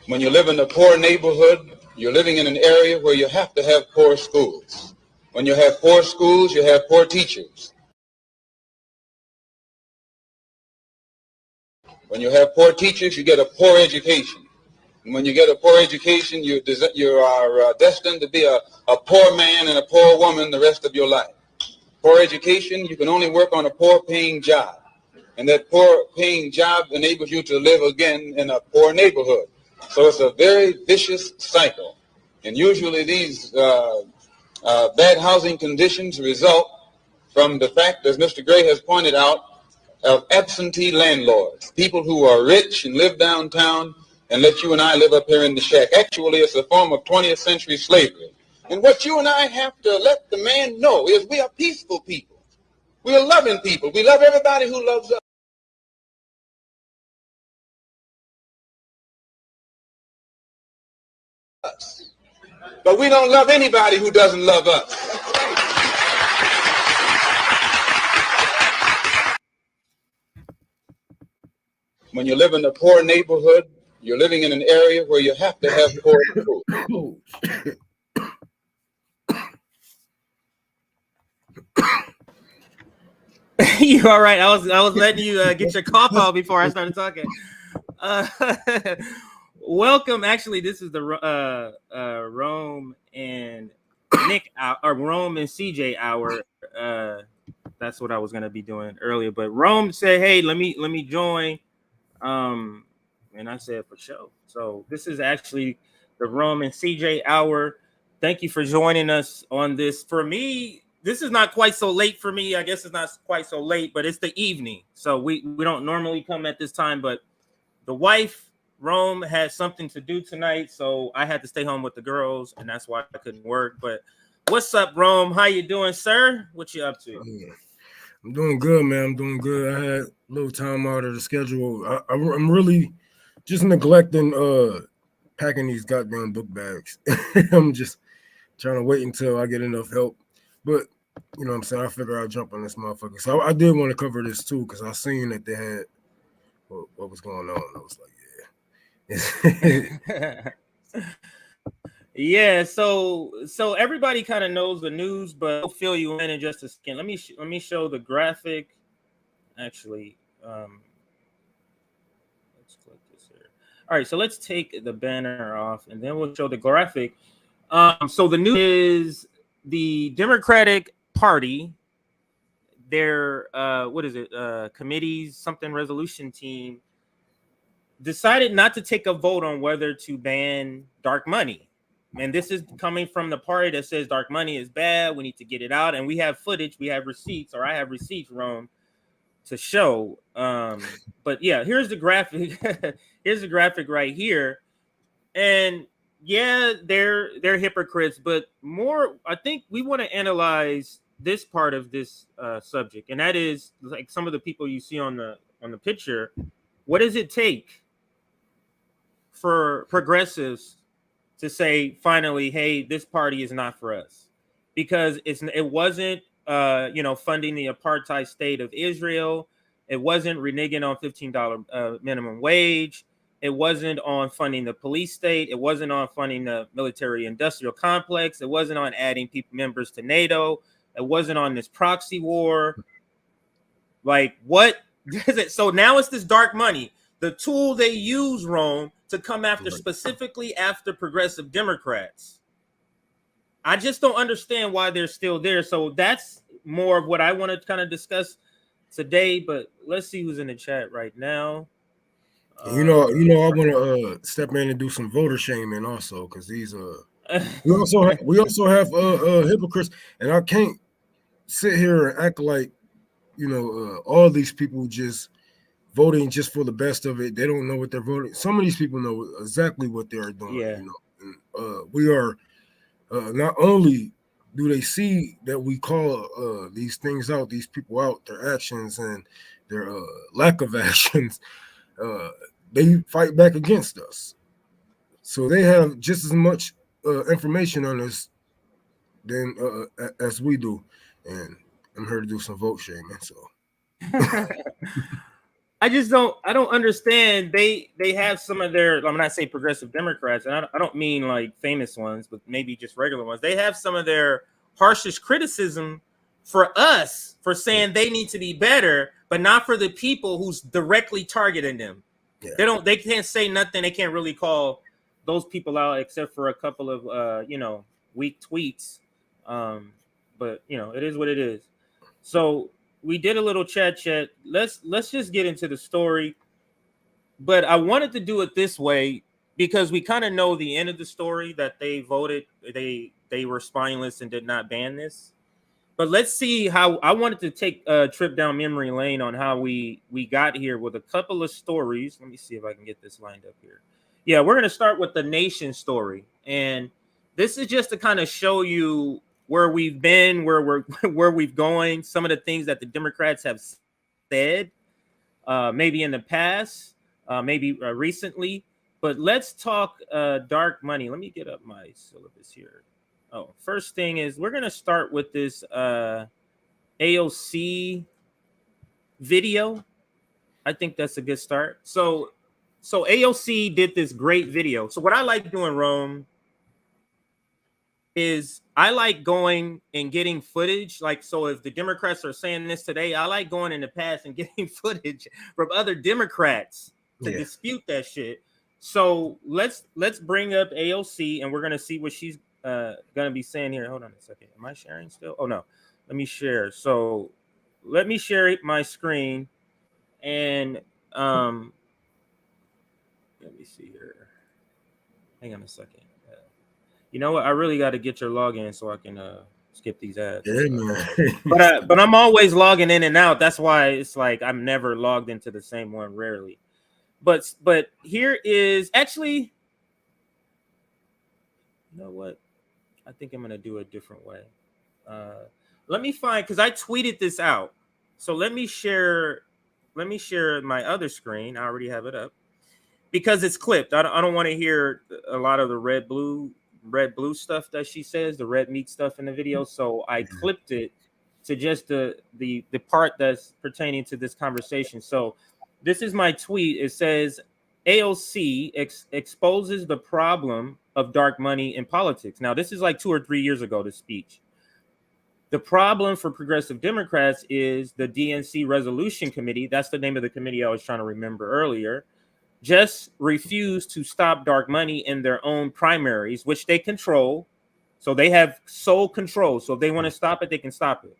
When you live in a poor neighborhood, you're living in an area where you have to have poor schools. When you have poor schools, you have poor teachers. When you have poor teachers, you get a poor education. And when you get a poor education, you are destined to be a poor man and a poor woman the rest of your life. Poor education, you can only work on a poor-paying job. And that poor-paying job enables you to live again in a poor neighborhood. So it's a very vicious cycle. And usually these bad housing conditions result from the fact, as Mr. Gray has pointed out, of absentee landlords, people who are rich and live downtown and let you and I live up here in the shack. Actually, it's a form of 20th century slavery. And what you and I have to let the man know is we are peaceful people. We are loving people. We love everybody who loves us. But we don't love anybody who doesn't love us. When you live in a poor neighborhood, you're living in an area where you have to have poor food. You all right? I was letting you get your cough out before I started talking. Welcome. Actually, this is the Rome and Nick or Rome and CJ hour. That's what I was gonna be doing earlier, but Rome said, "Hey, let me join." And I said, "For sure." So this is actually the Rome and CJ hour. Thank you for joining us on this. For me, this is not quite so late for me. I guess it's not quite so late, but it's the evening. So we don't normally come at this time, but the wife, Rome, had something to do tonight, so I had to stay home with the girls, and that's why I couldn't work. But what's up, Rome? How you doing, sir? What you up to? I'm doing good, man. I'm doing good. I had a little time out of the schedule. I'm really just neglecting packing these goddamn book bags. I'm just trying to wait until I get enough help. But you know what I'm saying? I figure I'll jump on this motherfucker. So I did want to cover this too, because I seen that they had what was going on. I was like, yeah. Yeah, so everybody kind of knows the news, but I'll fill you in just a second. Let me show the graphic. Actually, let's click this here. All right, so let's take the banner off, and then we'll show the graphic. So the news is the Democratic Party, their what is it? Committees, something resolution team decided not to take a vote on whether to ban dark money. And this is coming from the party that says dark money is bad. We need to get it out. And we have footage, we have receipts, or I have receipts, Rome, to show. But yeah, here's the graphic. Here's the graphic right here. And yeah, they're hypocrites, but more, I think we want to analyze this part of this subject, and that is like some of the people you see on the picture. What does it take for progressives to say finally, hey, this party is not for us? Because it wasn't funding the apartheid state of Israel. It wasn't reneging on $15 minimum wage. It wasn't on funding the police state. It wasn't on funding the military industrial complex. It wasn't on adding members to NATO. It wasn't on this proxy war. Like, what is it? So now it's this dark money, the tool they use, Rome, to come after specifically after progressive Democrats. I just don't understand why they're still there. So that's more of what I want to kind of discuss today. But let's see who's in the chat right now. I want to step in and do some voter shaming also, because these we also have hypocrites, and I can't sit here and act like all these people just voting just for the best of it. They don't know what they're voting. Some of these people know exactly what they're doing. Yeah. And, we are not only do they see that we call these things out, these people out, their actions and their lack of actions, they fight back against us. So they have just as much information on us than as we do. And I'm here to do some vote shaming. So I just don't. I don't understand. They have some of their. I'm not saying progressive Democrats, and I don't mean like famous ones, but maybe just regular ones. They have some of their harshest criticism for us for saying they need to be better, but not for the people who's directly targeting them. Yeah. They can't say nothing. They can't really call those people out except for a couple of weak tweets. But it is what it is. So we did a little chat. Let's just get into the story. But I wanted to do it this way because we kind of know the end of the story, that they voted, they were spineless and did not ban this. But let's see how I wanted to take a trip down memory lane on how we got here with a couple of stories. Let me see if I can get this lined up here. Yeah, we're going to start with the nation story. And this is just to kind of show you where we've been, where we've going, some of the things that the Democrats have said, maybe in the past, maybe recently. But let's talk dark money. Let me get up my syllabus here. Oh, first thing is we're going to start with this AOC video. I think that's a good start. So AOC did this great video. So what I like doing, Rome, is I like going and getting footage. Like, so if the Democrats are saying this today, I like going in the past and getting footage from other Democrats to dispute that shit. So let's bring up AOC and we're going to see what she's gonna be saying here. Hold on a second. Am I sharing still? Oh no, let me share. So let me share my screen and let me see here. Hang on a second. You know what? I really got to get your login so I can skip these ads. Yeah, man. but I'm always logging in and out. That's why it's like I'm never logged into the same one, rarely. But here is actually, you know what? I think I'm gonna do it a different way. Let me find, because I tweeted this out. So let me share my other screen. I already have it up because it's clipped. I don't want to hear a lot of the red blue stuff that she says, the red meat stuff in the video. So I clipped it to just the part that's pertaining to this conversation. So this is my tweet. It says AOC exposes the problem of dark money in politics. Now, this is like 2 or 3 years ago, this speech. The problem for progressive Democrats is the DNC Resolution Committee. That's the name of the committee I was trying to remember earlier. Just refused to stop dark money in their own primaries, which they control. So they have sole control. So if they want to stop it, they can stop it.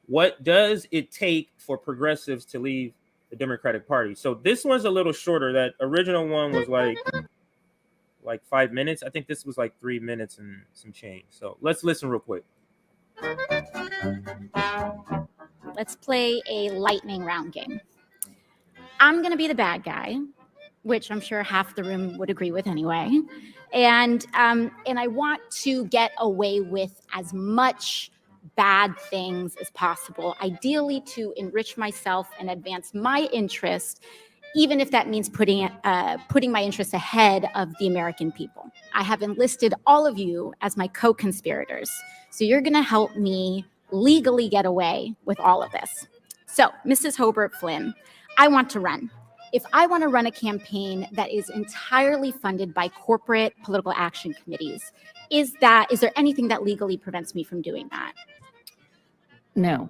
What does it take for progressives to leave the Democratic Party? So this one's a little shorter. That original one was like 5 minutes. I think this was like 3 minutes and some change. So let's listen real quick. Let's play a lightning round game. I'm going to be the bad guy, which I'm sure half the room would agree with anyway. And I want to get away with as much bad things as possible, ideally to enrich myself and advance my interest, even if that means putting my interests ahead of the American people. I have enlisted all of you as my co-conspirators. So you're going to help me legally get away with all of this. So, Mrs. Hobart Flynn, I want to run. If I want to run a campaign that is entirely funded by corporate political action committees, is there anything that legally prevents me from doing that? No.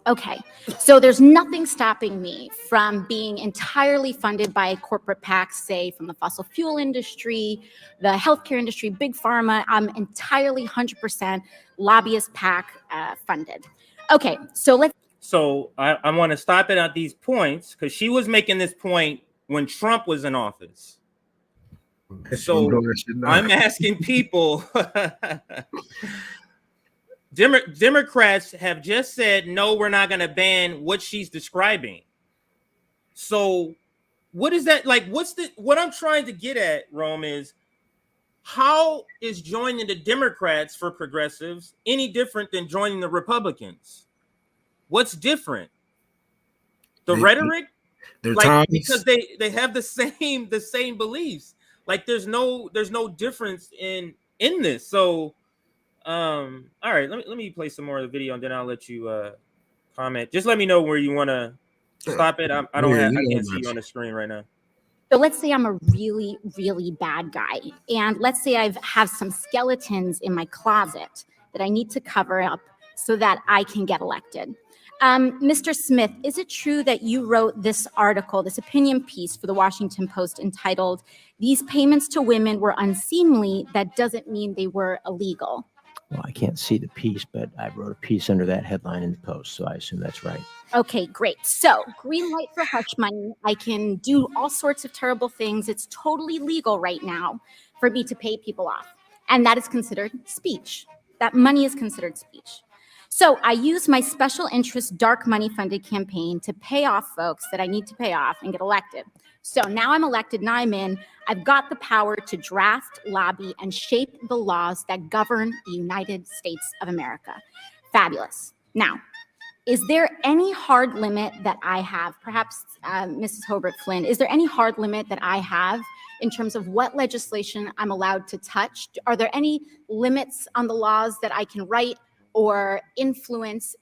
Okay, so there's nothing stopping me from being entirely funded by corporate PACs, say from the fossil fuel industry, the healthcare industry, big pharma. I'm entirely 100% lobbyist PAC funded. Okay, so I want to stop it at these points because she was making this point when Trump was in office. So I'm asking people. Democrats have just said, no, we're not going to ban what she's describing. So what is that? Like, what I'm trying to get at, Rome, is how is joining the Democrats for progressives any different than joining the Republicans? What's different? The rhetoric? Like, because they have the same beliefs. Like there's no difference in this. So all right, let me play some more of the video and then I'll let you comment. Just let me know where you want to Stop it. I don't Yeah, have. you I know can't see about you on you. the screen right now. So let's say I'm a really, really bad guy. And let's say I have some skeletons in my closet that I need to cover up so that I can get elected. Mr. Smith, is it true that you wrote this article, this opinion piece for the Washington Post entitled, "These payments to women were unseemly, that doesn't mean they were illegal"? Well, I can't see the piece, but I wrote a piece under that headline in the Post, so I assume that's right. Okay, great. So, green light for hush money. I can do all sorts of terrible things. It's totally legal right now for me to pay people off. And that is considered speech. That money is considered speech. So, I use my special interest dark money funded campaign to pay off folks that I need to pay off and get elected. So now I'm elected, now I'm in. I've got the power to draft, lobby, and shape the laws that govern the United States of America. Fabulous. Now, is there any hard limit that I have? Perhaps Mrs. Hobart Flynn, is there any hard limit that I have in terms of what legislation I'm allowed to touch? Are there any limits on the laws that I can write or influence,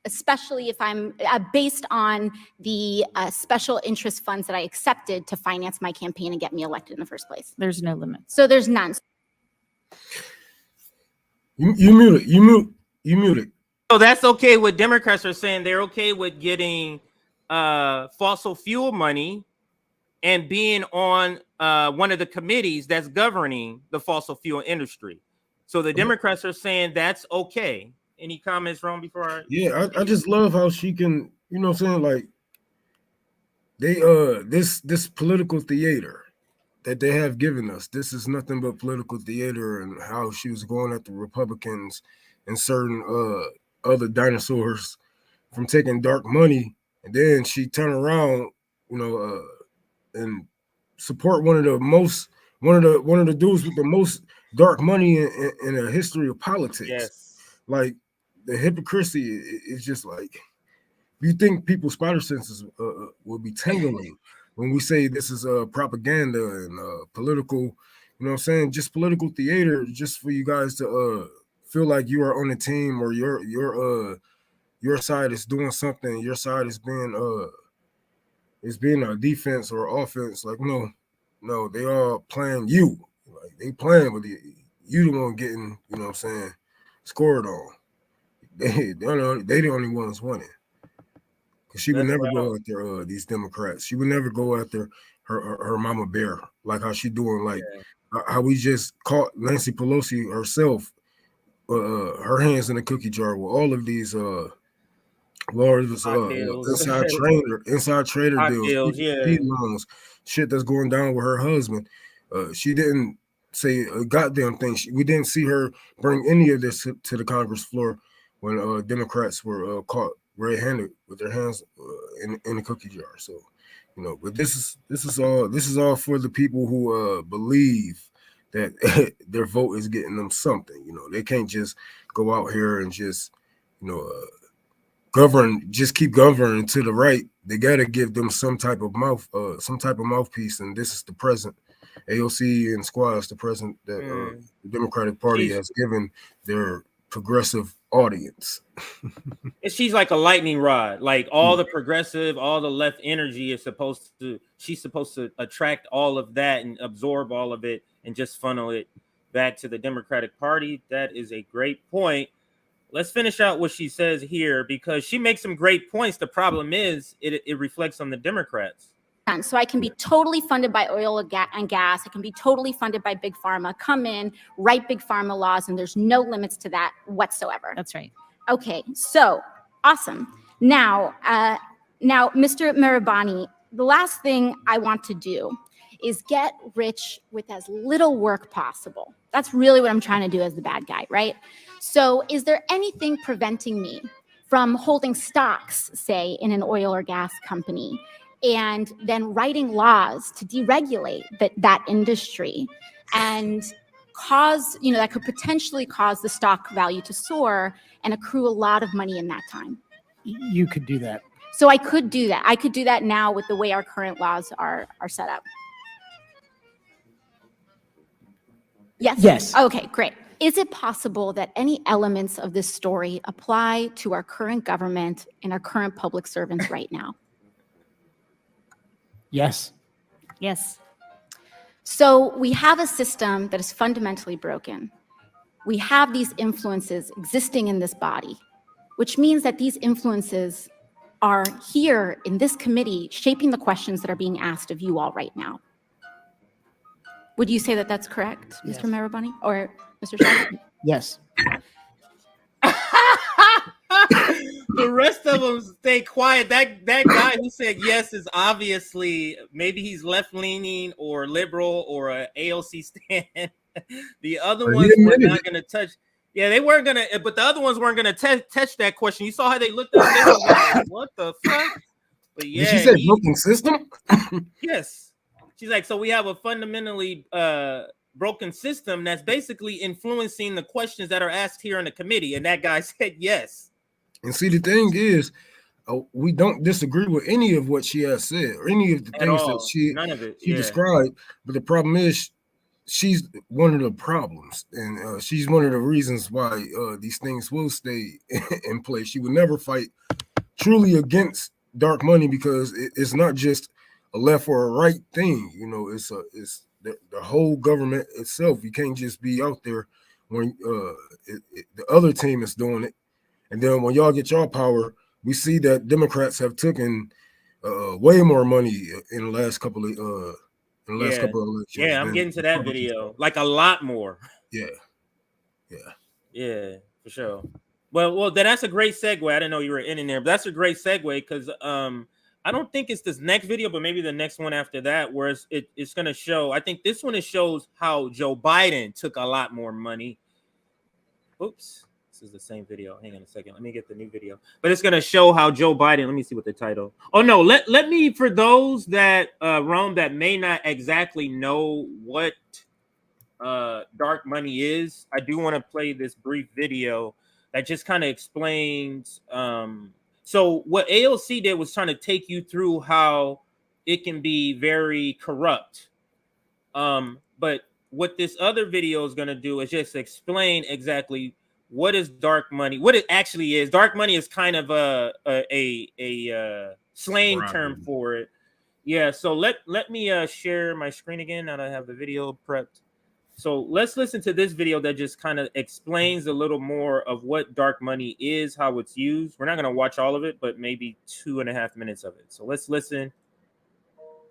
especially if I'm based on the special interest funds that I accepted to finance my campaign and get me elected in the first place? There's no limit. So there's none. You mute it. So that's okay. What Democrats are saying, they're okay with getting fossil fuel money and being on one of the committees that's governing the fossil fuel industry. So the Democrats are saying that's okay. Any comments, Ron, before I... Yeah, I just love how she can, you know what I'm saying? Like, they this political theater that they have given us, this is nothing but political theater, and how she was going at the Republicans and certain other dinosaurs from taking dark money, and then she turned around, you know, and support one of the dudes with the most dark money in the history of politics. Yes. Like, the hypocrisy is just like, you think people's spider senses will be tingling when we say this is propaganda and political, you know what I'm saying? Just political theater, just for you guys to feel like you are on the team, or your side is doing something, your side is being a defense or offense. Like, no, they are playing you. Like, they playing with you the one getting, you know what I'm saying, scored on. They the only ones winning. Cause she would never go after these Democrats. She would never go after her mama bear, like how she doing, like how we just caught Nancy Pelosi herself, her hands in the cookie jar with all of these inside trader deals, loans, shit that's going down with her husband. She didn't say a goddamn thing. We didn't see her bring any of this to the Congress floor when Democrats were caught red-handed with their hands in the cookie jar. So, you know, but this is all for the people who believe that their vote is getting them something. You know, they can't just go out here and just, you know, keep governing to the right. They gotta give them some type of mouthpiece, and this is the present. AOC and Squash, the president that the Democratic Party has given their progressive audience. And she's like a lightning rod. Like, all the progressive, all the left energy is she's supposed to attract all of that and absorb all of it and just funnel it back to the Democratic Party. That is a great point. Let's finish out what she says here, because she makes some great points. The problem is it reflects on the Democrats. So I can be totally funded by oil and gas. I can be totally funded by Big Pharma. Come in, write Big Pharma laws, and there's no limits to that whatsoever. That's right. Okay, so awesome. Now, Mr. Mirabani, the last thing I want to do is get rich with as little work possible. That's really what I'm trying to do as the bad guy, right? So is there anything preventing me from holding stocks, say, in an oil or gas company, and then writing laws to deregulate that industry and cause, you know, that could potentially cause the stock value to soar and accrue a lot of money in that time? You could do that. So I could do that. I could do that now with the way our current laws are set up. Yes? Yes. Okay, great. Is it possible that any elements of this story apply to our current government and our current public servants right now? Yes. Yes. So we have a system that is fundamentally broken. We have these influences existing in this body, which means that these influences are here in this committee shaping the questions that are being asked of you all right now. Would you say that that's correct, Yes. Mr. Marabani or Mr. Shaw? Yes. The rest of them stay quiet. That guy who said yes is obviously maybe he's left leaning or liberal or a AOC stand. The other He ones were admitted not it. going to touch. Yeah, they weren't going to, but the other ones weren't going to touch that question. You saw how they looked at him. They were like, "What the fuck?" But Did she yeah, say broken system? yes. She's like, so we have a fundamentally broken system that's basically influencing the questions that are asked here in the committee. And that guy said yes. And see, the thing is, we don't disagree with any of what she has said or any of the At things that all. None of it. she Yeah. described. But the problem is, she's one of the problems, and she's one of the reasons why these things will stay in place. She would never fight truly against dark money because it's not just a left or a right thing. You know, it's the whole government itself. You can't just be out there when the other team is doing it. And then when y'all get your power, we see that Democrats have taken way more money in the last couple of elections. Yeah, I'm than getting to that Republicans video. have. Like a lot more. Yeah. Yeah, for sure. Well, that's a great segue. I didn't know you were in there, but that's a great segue because I don't think it's this next video, but maybe the next one after that, where it's going to show. I think this one shows how Joe Biden took a lot more money. Oops, this is the same video. Hang on a second. Let me get the new video. But it's going to show how Joe Biden. Let me see what the title. Oh no, let me, for those that Rome that may not exactly know what dark money is, I do want to play this brief video that just kind of explains so what AOC did was trying to take you through how it can be very corrupt, but what this other video is going to do is just explain exactly what is dark money, what it actually is. Dark money is kind of a slang term for it. Yeah, so let me share my screen again now that I have the video prepped. So let's listen to this video that just kind of explains a little more of what dark money is, how it's used. We're not going to watch all of it, but maybe 2.5 minutes of it. So let's listen.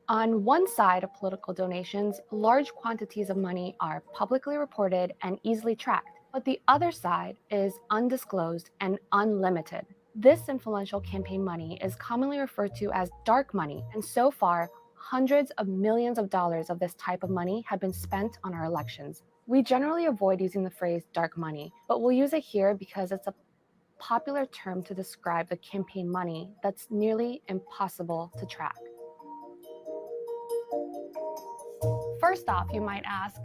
On one side of political donations, large quantities of money are publicly reported and easily tracked, but the other side is undisclosed and unlimited. This influential campaign money is commonly referred to as dark money, and so far, hundreds of millions of dollars of this type of money have been spent on our elections. We generally avoid using the phrase dark money, but we'll use it here because it's a popular term to describe the campaign money that's nearly impossible to track. First off, you might ask,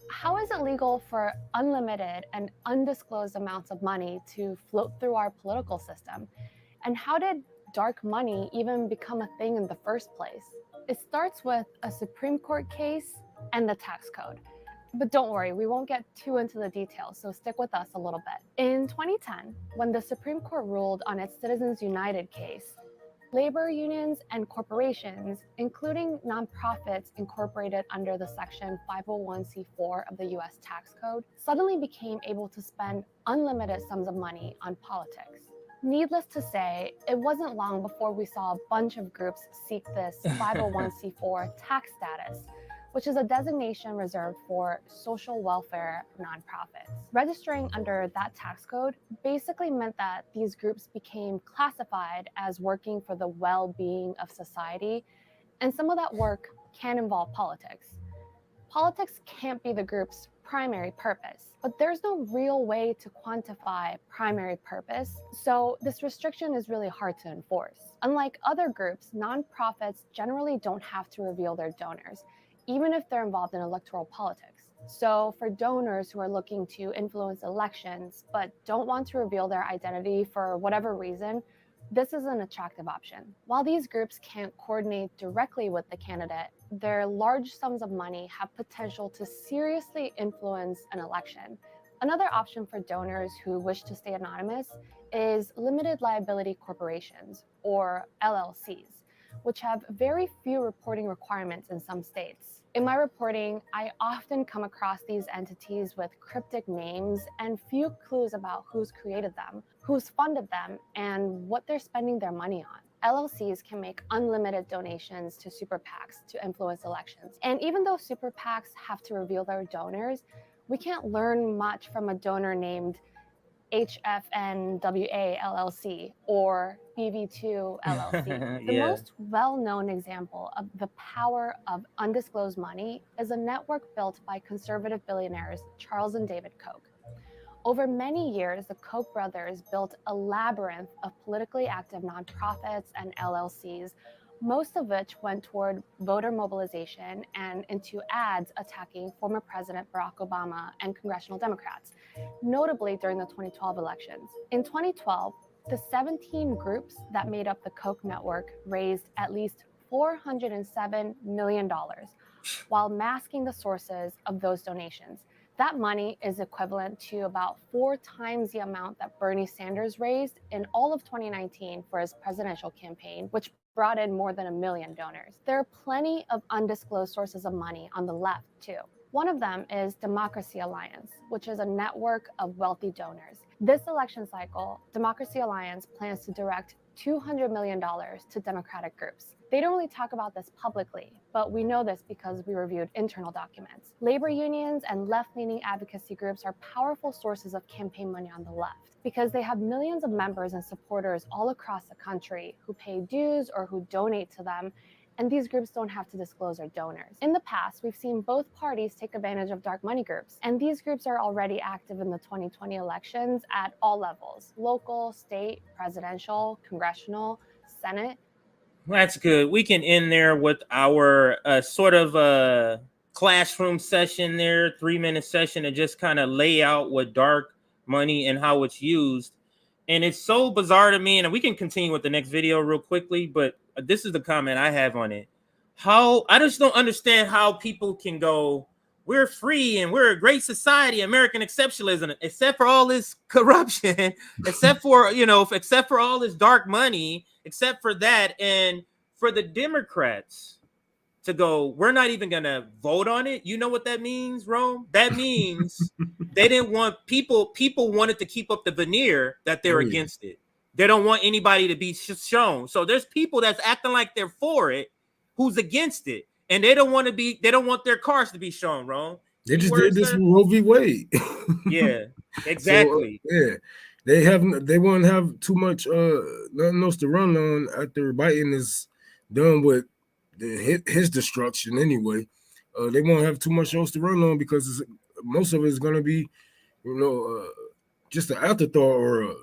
how is it legal for unlimited and undisclosed amounts of money to float through our political system? And how did dark money even become a thing in the first place? It starts with a Supreme Court case and the tax code. But don't worry, we won't get too into the details, so stick with us a little bit. In 2010, when the Supreme Court ruled on its Citizens United case, labor unions and corporations, including nonprofits incorporated under the Section 501c4 of the US tax code, suddenly became able to spend unlimited sums of money on politics. Needless to say, it wasn't long before we saw a bunch of groups seek this 501c4 tax status, which is a designation reserved for social welfare nonprofits. Registering under that tax code basically meant that these groups became classified as working for the well-being of society, and some of that work can involve politics. Politics can't be the group's primary purpose, but there's no real way to quantify primary purpose, so this restriction is really hard to enforce. Unlike other groups, nonprofits generally don't have to reveal their donors, even if they're involved in electoral politics. So for donors who are looking to influence elections but don't want to reveal their identity for whatever reason, this is an attractive option. While these groups can't coordinate directly with the candidate, their large sums of money have potential to seriously influence an election. Another option for donors who wish to stay anonymous is limited liability corporations, or LLCs. which have very few reporting requirements in some states. In my reporting, I often come across these entities with cryptic names and few clues about who's created them, who's funded them, and what they're spending their money on. LLCs can make unlimited donations to super PACs to influence elections. And even though super PACs have to reveal their donors, we can't learn much from a donor named HFNWA LLC or BV2 LLC. The Yeah. most well-known example of the power of undisclosed money is a network built by conservative billionaires Charles and David Koch. Over many years, the Koch brothers built a labyrinth of politically active nonprofits and LLCs, most of which went toward voter mobilization and into ads attacking former President Barack Obama and congressional Democrats, notably during the 2012 elections. In 2012, the 17 groups that made up the Koch network raised at least $407 million while masking the sources of those donations. That money is equivalent to about 4 times the amount that Bernie Sanders raised in all of 2019 for his presidential campaign, which brought in more than 1 million donors. There are plenty of undisclosed sources of money on the left, too. One of them is Democracy Alliance, which is a network of wealthy donors. This election cycle, Democracy Alliance plans to direct $200 million to Democratic groups. They don't really talk about this publicly, but we know this because we reviewed internal documents. Labor unions and left-leaning advocacy groups are powerful sources of campaign money on the left because they have millions of members and supporters all across the country who pay dues or who donate to them, and these groups don't have to disclose their donors. In the past, we've seen both parties take advantage of dark money groups, and these groups are already active in the 2020 elections at all levels: local, state, presidential, congressional, Senate. That's good. We can end there with our sort of classroom session there, 3-minute session to just kind of lay out what dark money and how it's used. And it's so bizarre to me, and we can continue with the next video real quickly, but this is the comment I have on it. How I just don't understand how people can go, we're free and we're a great society, American exceptionalism, except for all this corruption, except for, except for all this dark money, except for that. And for the Democrats to go, we're not even going to vote on it. You know what that means, Rome? That means they didn't want people wanted to keep up the veneer that they're against it. They don't want anybody to be shown. So there's people that's acting like they're for it who's against it. And they don't want their cars to be shown, Rome. They just did this with Roe v. Wade. Yeah, exactly. So, they won't have too much nothing else to run on after Biden is done with his destruction anyway. They won't have too much else to run on because most of it is going to be, just an afterthought or,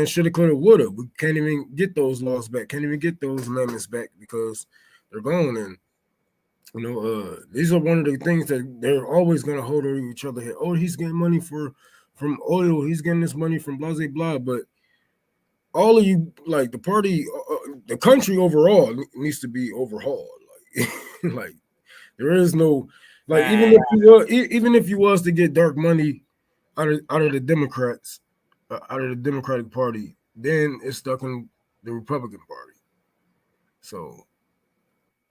shoulda, coulda, woulda. We can't even get those laws back, can't even get those amendments back because they're gone. And, these are one of the things that they're always going to hold over each other head. Oh, he's getting money from oil. He's getting this money from blah, blah, blah. But all of you, like the party, the country overall needs to be overhauled. Like there is no, even if you was to get dark money out of the Democrats, out of the Democratic Party, then it's stuck in the Republican Party. So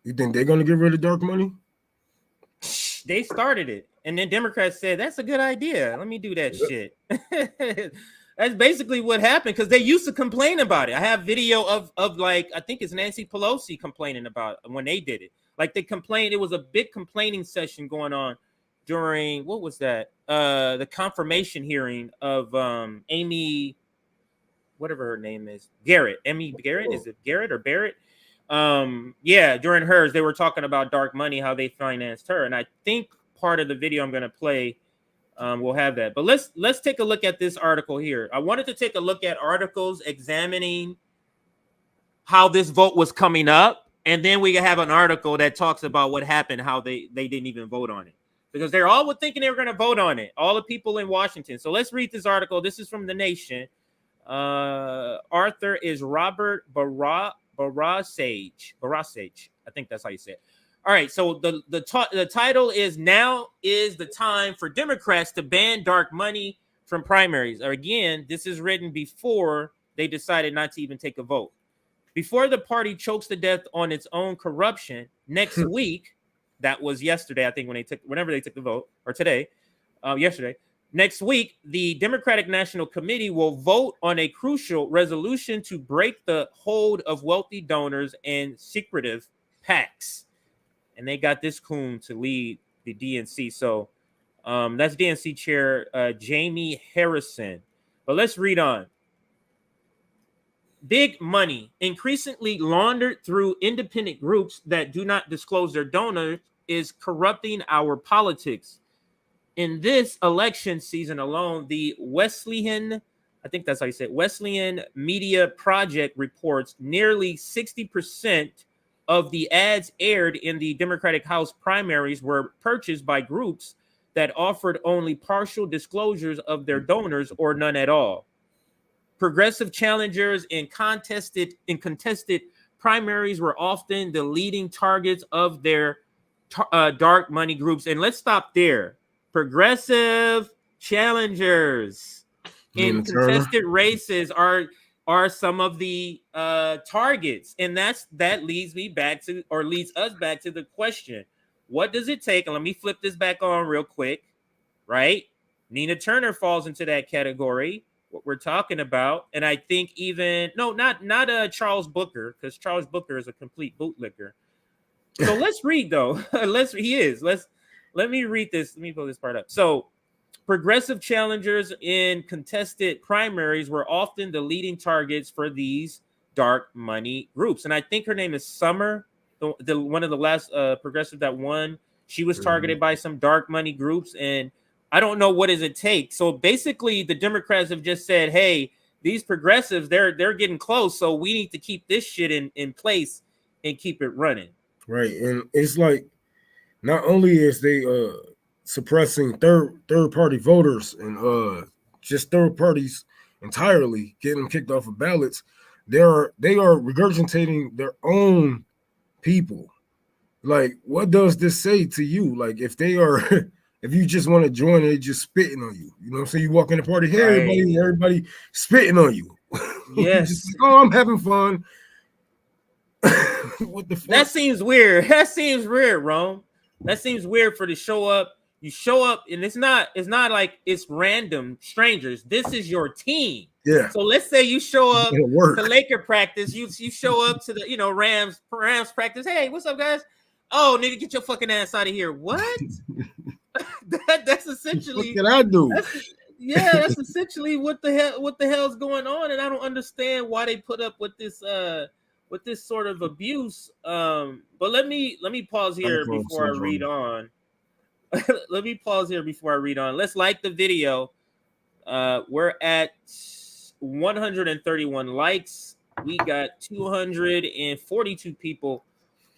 you think they're going to get rid of dark money? They started it. And then Democrats said, that's a good idea. Let me do that shit. That's basically what happened because they used to complain about it. I have video of like, I think it's Nancy Pelosi complaining about it when they did it. Like they complained. It was a big complaining session going on during, what was that? The confirmation hearing of Amy, whatever her name is, Garrett. Amy Garrett, is it Garrett or Barrett? During hers, they were talking about dark money, how they financed her. And I think part of the video I'm going to play will have that. But let's take a look at this article here. I wanted to take a look at articles examining how this vote was coming up. And then we have an article that talks about what happened, how they didn't even vote on it. Because they're all thinking they were going to vote on it. All the people in Washington. So let's read this article. This is from The Nation. Author is Robert Barasage. I think that's how you say it. All right. So the title is "Now is the Time for Democrats to Ban Dark Money from Primaries." Or again, this is written before they decided not to even take a vote. Before the party chokes to death on its own corruption, next week, that was yesterday, I think, whenever they took the vote, or today, yesterday. Next week, the Democratic National Committee will vote on a crucial resolution to break the hold of wealthy donors and secretive PACs. And they got this coon to lead the DNC. So that's DNC Chair Jamie Harrison. But let's read on. Big money, increasingly laundered through independent groups that do not disclose their donors, is corrupting our politics. In this election season alone, the Wesleyan, I think that's how you say it, Wesleyan Media Project reports nearly 60% of the ads aired in the Democratic House primaries were purchased by groups that offered only partial disclosures of their donors or none at all. Progressive challengers in contested primaries were often the leading targets of their dark money groups. And let's stop there. Progressive challengers in contested races are some of the targets, and that leads us back to the question: what does it take? And let me flip this back on real quick. Right, Nina Turner falls into that category. What we're talking about, and I think not Charles Booker, because Charles Booker is a complete bootlicker. So let's read though. Let me read this. Let me pull this part up. So, progressive challengers in contested primaries were often the leading targets for these dark money groups. And I think her name is Summer, the one of the last progressive that won. She was targeted by some dark money groups, and I don't know what does it take. So basically, the Democrats have just said, "Hey, these progressives, they're getting close, so we need to keep this shit in place and keep it running." Right, and it's like, not only is they suppressing third party voters and just third parties entirely, getting them kicked off of ballots, they are regurgitating their own people. Like, what does this say to you? Like, if they are, if you just want to join, they just spitting on you. You know what I'm saying? You walk in the party, hey, everybody spitting on you. Yes. Just like, oh, I'm having fun. What the fuck? That seems weird. That seems weird, Rome. That seems weird for to show up. You show up, and it's not like it's random strangers. This is your team. Yeah. So let's say you show up to Laker practice. You show up to the Rams practice. Hey, what's up, guys? Oh, need to get your fucking ass out of here. What? That's essentially. What can I do? That's essentially what the hell's going on, and I don't understand why they put up with this sort of abuse. But let me pause here before I read on. Let me pause here before I read on. Let's like the video. We're at 131 likes. We got 242 people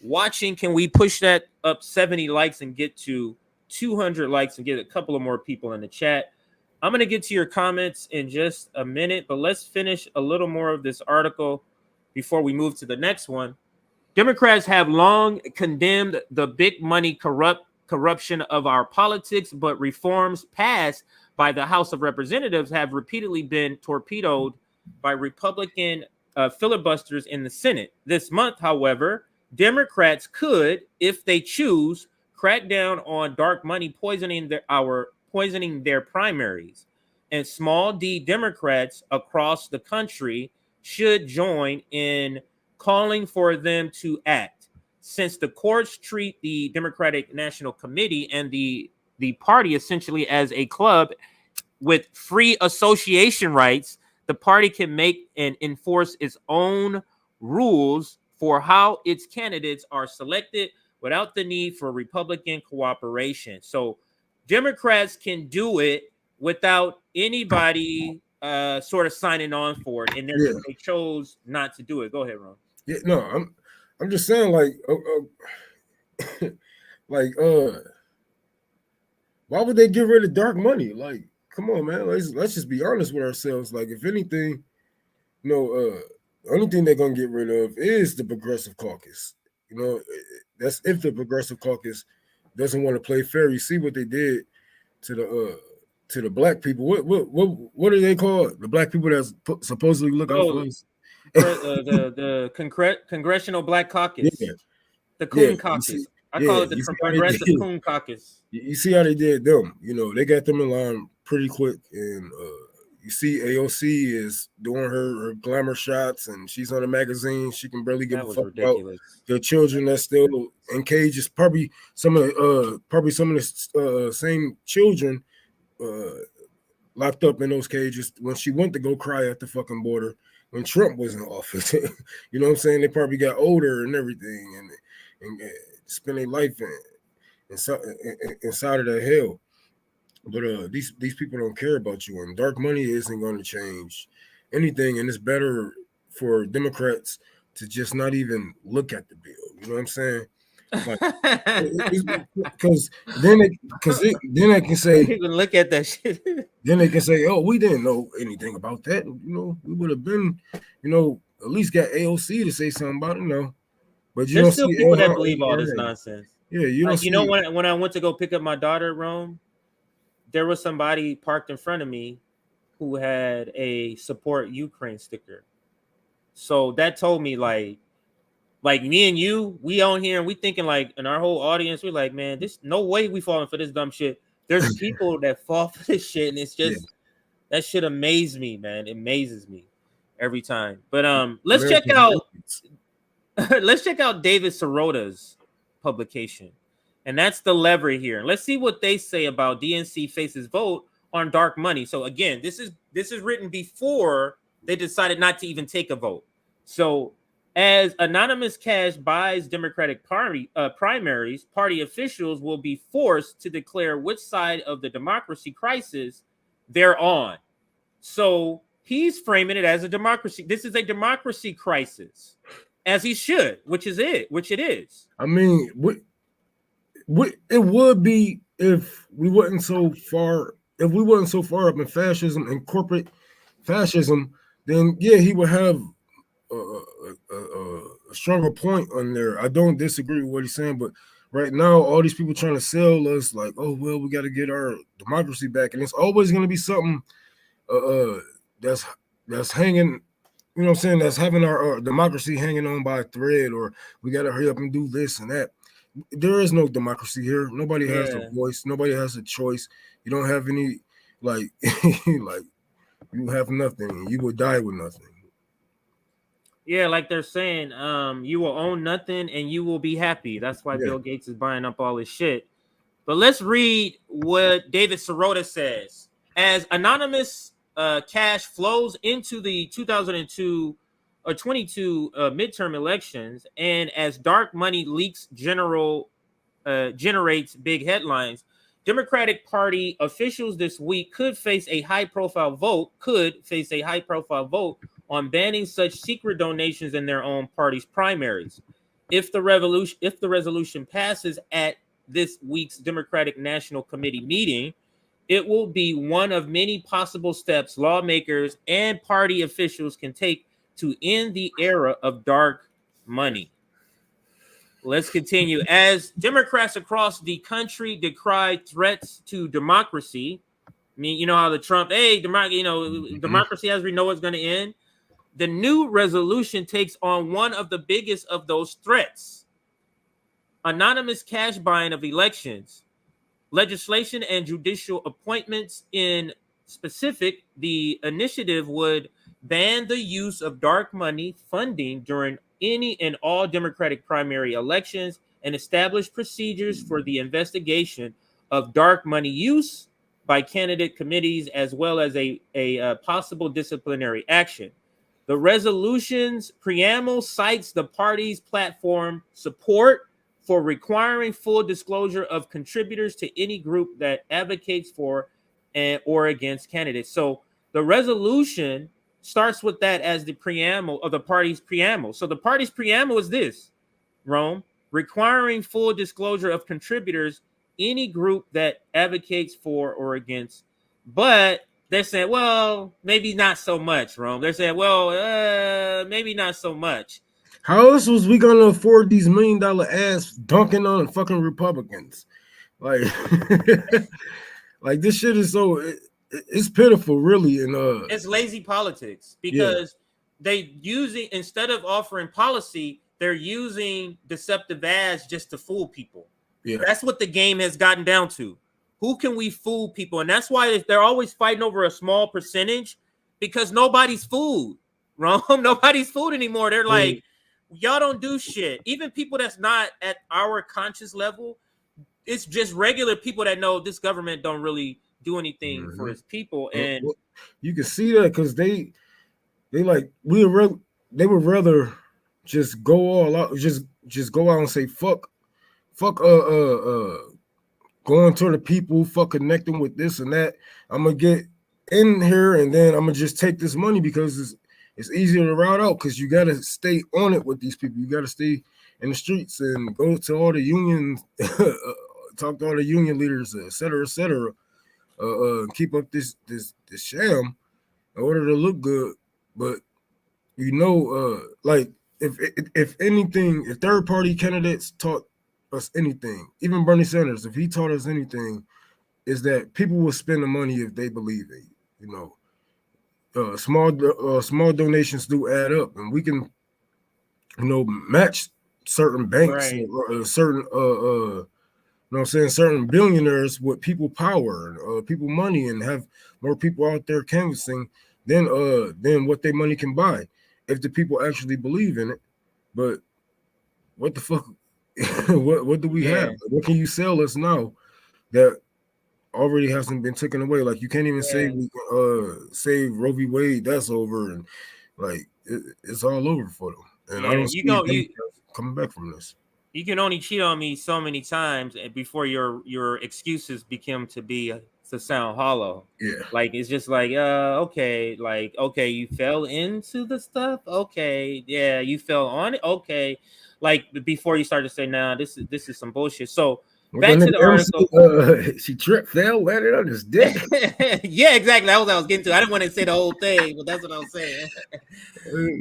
watching. Can we push that up 70 likes and get to 200 likes and get a couple of more people in the chat? I'm going to get to your comments in just a minute, but let's finish a little more of this article before we move to the next one. Democrats have long condemned the big money corruption of our politics, but reforms passed by the House of Representatives have repeatedly been torpedoed by Republican filibusters in the Senate. This month, however, Democrats could, if they choose, crack down on dark money poisoning their primaries. And small D Democrats across the country should join in calling for them to act. Since the courts treat the Democratic National Committee and the party essentially as a club with free association rights, the party can make and enforce its own rules for how its candidates are selected without the need for Republican cooperation. So Democrats can do it without anybody sort of signing on for it, and they chose not to do it. Go ahead, Ron. Yeah, no, I'm just saying, why would they get rid of dark money? Like, come on, man. Let's just be honest with ourselves. Like, if anything, the only thing they're gonna get rid of is the Progressive Caucus. That's if the Progressive Caucus doesn't want to play fair. You see what they did to the black people. What are they called? The black people that's supposedly look out for us. Congressional Black Caucus, Yeah, the Coon you Caucus. see, I call it the you see how they Progressive did. Coon Caucus. You see how they did them. They got them in line pretty quick, and you see AOC is doing her glamour shots, and she's on a magazine. She can barely give That a was fuck ridiculous. about the children that's still in cages. Probably some of the same children locked up in those cages when she went to go cry at the fucking border when Trump was in office. You know what I'm saying? They probably got older and everything, and spend their life inside of that hell. But these people don't care about you, and dark money isn't going to change anything. And it's better for Democrats to just not even look at the bill. You know what I'm saying? Because then they can say, even look at that shit. then they can say, oh, we didn't know anything about that. We would have been, at least got AOC to say something about it. But you There's don't still see people that Elon believe all this Musk. nonsense. Yeah, you don't Like, see. when I went to go pick up my daughter at Rome, there was somebody parked in front of me who had a support Ukraine sticker. So that told me like me and you, we on here and we thinking like in our whole audience, we're like, man, this no way we falling for this dumb shit. There's people that fall for this shit, and it's just that shit amazes me, man. It amazes me every time. But let's check out David Sirota's publication. And that's the lever here. Let's see what they say about DNC faces vote on dark money. So again, this is written before they decided not to even take a vote. So as anonymous cash buys Democratic Party primaries, party officials will be forced to declare which side of the democracy crisis they're on. So he's framing it as a democracy. This is a democracy crisis, as he should, which it is. I mean, it would be if we wasn't so far up in fascism and corporate fascism, then yeah, he would have a stronger point on there. I don't disagree with what he's saying, but right now, all these people trying to sell us like, oh well, we got to get our democracy back, and it's always going to be something that's hanging. You know what I'm saying? That's having our democracy hanging on by a thread, or we got to hurry up and do this and that. There is no democracy here. Nobody has a voice. Nobody has a choice. You don't have any, like you have nothing. You will die with nothing. Yeah, like they're saying, you will own nothing and you will be happy. That's why Bill Gates is buying up all this shit. But let's read what David Sirota says. As anonymous cash flows into the 2022 or 22 midterm elections, and as dark money leaks generates big headlines, Democratic Party officials this week could face a high-profile vote on banning such secret donations in their own party's primaries. If the resolution passes at this week's Democratic National Committee meeting, it will be one of many possible steps lawmakers and party officials can take to end the era of dark money. Let's continue. As Democrats across the country decry threats to democracy, I mean, you know how the Trump, democracy as we know is going to end. The new resolution takes on one of the biggest of those threats: anonymous cash buying of elections. Legislation and judicial appointments in specific, the initiative would ban the use of dark money funding during any and all Democratic primary elections and establish procedures for the investigation of dark money use by candidate committees, as well as a possible disciplinary action. The resolution's preamble cites the party's platform support for requiring full disclosure of contributors to any group that advocates for or against candidates. So the resolution starts with that as the preamble of the party's preamble. So the party's preamble is this, Rome, requiring full disclosure of contributors, any group that advocates for or against. But they're saying, well, maybe not so much, Rome. They're saying, well, maybe not so much. How else was we gonna afford these $1 million ass dunking on fucking Republicans? Like, like this shit is so it's pitiful, really. And it's lazy politics because they using, instead of offering policy, they're using deceptive ads just to fool people. Yeah. That's what the game has gotten down to. Who can we fool people? And that's why they're always fighting over a small percentage, because nobody's fooled. Rome, nobody's fooled anymore. They're like, y'all don't do shit. Even people that's not at our conscious level, it's just regular people that know this government don't really do anything for its people. And you can see that because they like they would rather just go all out, just go out and say fuck going to the people, fuck connecting with this and that. I'm gonna get in here and then I'm gonna just take this money because it's easier to route out, because you gotta stay on it with these people. You gotta stay in the streets and go to all the unions, talk to all the union leaders, et cetera, keep up this sham in order to look good. But like if anything, if third party candidates taught us anything, even Bernie Sanders, if he taught us anything, is that people will spend the money if they believe it. Small donations do add up, and we can match certain banks, Right. or certain certain billionaires with people power, people money, and have more people out there canvassing than what their money can buy, if the people actually believe in it. But what the fuck? what do we have? What can you sell us now that already hasn't been taken away? Like, you can't even say we save Roe v. Wade. That's over, and like it's all over for them. And I don't see coming back from this. You can only cheat on me so many times before your excuses become to sound hollow. Yeah. Like, it's just like, okay, you fell into the stuff. Okay. Yeah. You fell on it. Okay. Like, before you start to say, nah, this is some bullshit. So back to the article. She tripped, fell, landed on his dick. Yeah, exactly. That was what I was getting to. I didn't want to say the whole thing, but that's what I was saying.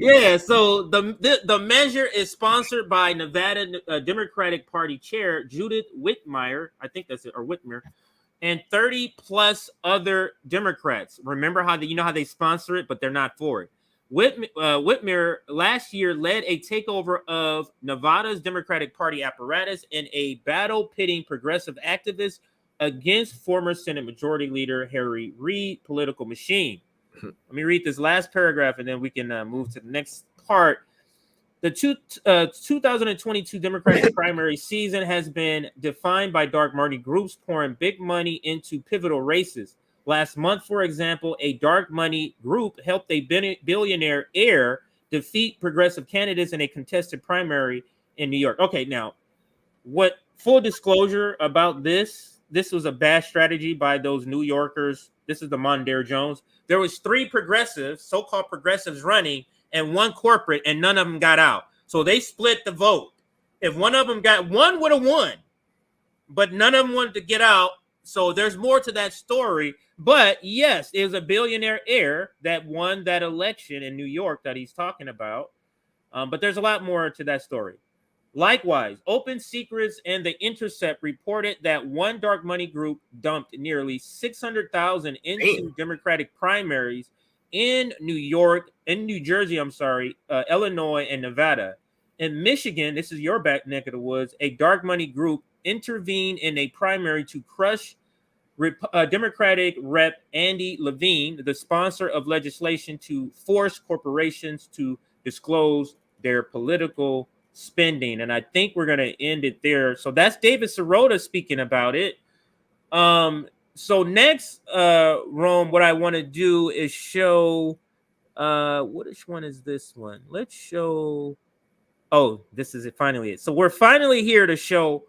Yeah. So the measure is sponsored by Nevada Democratic Party Chair Judith Whitmire. I think that's it, or Whitmer, and 30 plus other Democrats. Remember how they sponsor it, but they're not for it. Whitmer last year led a takeover of Nevada's Democratic Party apparatus in a battle pitting progressive activists against former Senate Majority Leader Harry Reid political machine. Let me read this last paragraph and then we can move to the next part. The 2022 Democratic primary season has been defined by dark money groups pouring big money into pivotal races. Last month, for example, a dark money group helped a billionaire heir defeat progressive candidates in a contested primary in New York. Okay, now, what full disclosure about this was a bad strategy by those New Yorkers. This is the Mondaire Jones. There was 3 progressives, so-called progressives, running, and 1 corporate, and none of them got out. So they split the vote. If one of them got, one would have won, but none of them wanted to get out. So there's more to that story. But yes, it was a billionaire heir that won that election in New York that he's talking about. But there's a lot more to that story. Likewise, Open Secrets and The Intercept reported that one dark money group dumped nearly $600,000 into Democratic primaries in New Jersey, Illinois, and Nevada. In Michigan, this is your back neck of the woods, a dark money group intervened in a primary to crush Democratic Rep. Andy Levine, the sponsor of legislation to force corporations to disclose their political spending. And I think we're going to end it there. So that's David Sirota speaking about it. So next, Rome, what I want to do is show, which one is this one? Let's show, this is it, finally it. So we're finally here to show.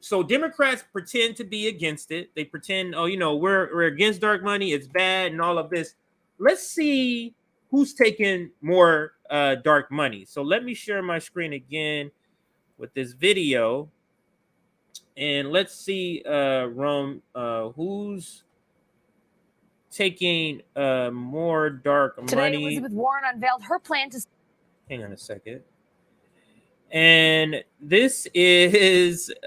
So Democrats pretend to be against it. They pretend, we're against dark money. It's bad and all of this. Let's see who's taking more dark money. So let me share my screen again with this video. And let's see, Rome, who's taking more dark Today, money. Elizabeth Warren unveiled her plan to... Hang on a second. And this is this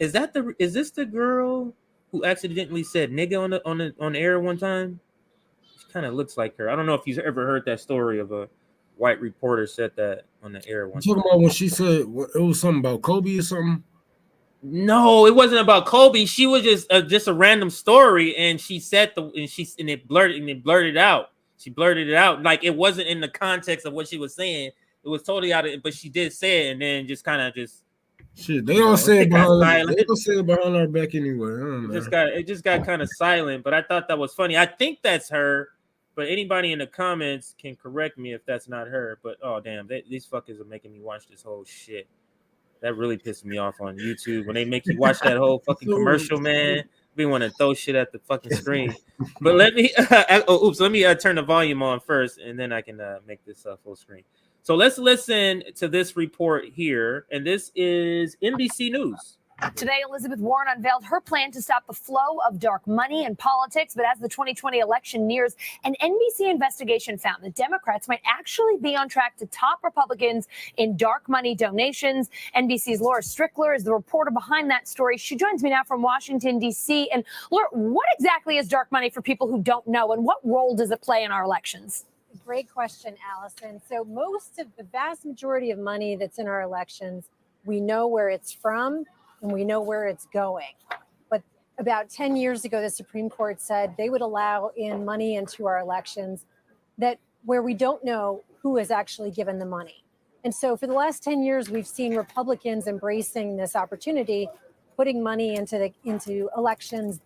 the girl who accidentally said nigga on the air one time? She's kind of looks like her. I don't know if you've ever heard that story of a white reporter said that on the air You one talking time. about when she said it was something about Kobe or something? No, it wasn't about Kobe. She was just a random story, and she said it blurted out. She blurted it out like it wasn't in the context of what she was saying. It was totally out of it, but she did say it, and then just kind of just Shit, they all say it it got behind. silent. They all say it behind our back anyway. I don't know. It just got kind of silent. But I thought that was funny. I think that's her. But anybody in the comments can correct me if that's not her. But oh damn, these fuckers are making me watch this whole shit. That really pissed me off on YouTube when they make you watch that whole fucking commercial, man. We want to throw shit at the fucking screen. But let me turn the volume on first, and then I can make this full screen. So let's listen to this report here, and this is NBC News. Today, Elizabeth Warren unveiled her plan to stop the flow of dark money in politics. But as the 2020 election nears, an NBC investigation found that Democrats might actually be on track to top Republicans in dark money donations. NBC's Laura Strickler is the reporter behind that story. She joins me now from Washington, D.C. And Laura, what exactly is dark money for people who don't know, and what role does it play in our elections? Great question, Allison. So the vast majority of money that's in our elections, we know where it's from and we know where it's going. But about 10 years ago, the Supreme Court said they would allow in money into our elections that where we don't know who has actually given the money. And so for the last 10 years, we've seen Republicans embracing this opportunity, putting money into elections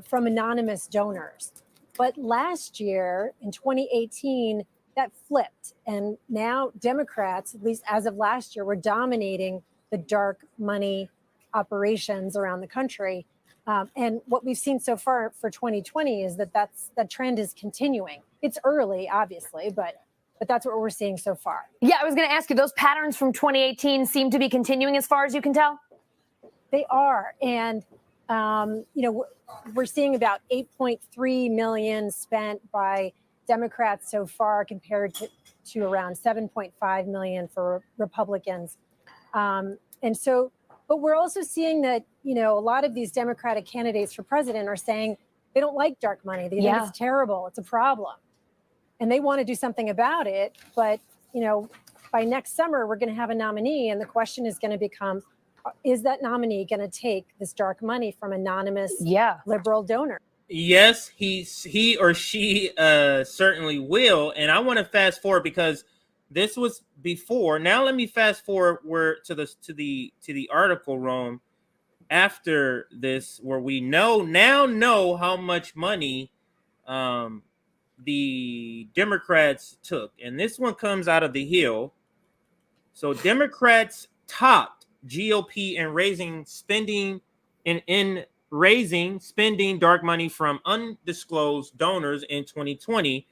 from anonymous donors. But last year, in 2018, that flipped. And now Democrats, at least as of last year, were dominating the dark money operations around the country. And what we've seen so far for 2020 is that trend is continuing. It's early, obviously, but that's what we're seeing so far. Yeah, I was going to ask you, those patterns from 2018 seem to be continuing as far as you can tell? They are. And, we're seeing about 8.3 million spent by Democrats so far compared to around 7.5 million for Republicans. But we're also seeing that, a lot of these Democratic candidates for president are saying they don't like dark money. They think it's terrible. It's a problem. And they want to do something about it. But, by next summer, we're going to have a nominee. And the question is going to become, is that nominee going to take this dark money from anonymous liberal donors? Yes, he or she certainly will. And I want to fast forward because this was before. Now let me fast forward to the article, Rome, after this, where we know how much money the Democrats took. And this one comes out of the Hill. So Democrats topped GOP in raising spending dark money from undisclosed donors in 2020.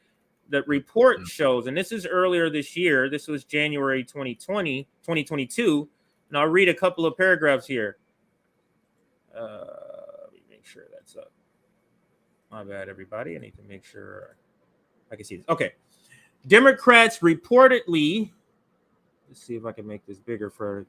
The report shows, and this is earlier this year, this was January 2022, and I'll read a couple of paragraphs here. Let me make sure that's up. My bad, everybody. I need to make sure I can see this. Okay. Democrats reportedly, let's see if I can make this bigger for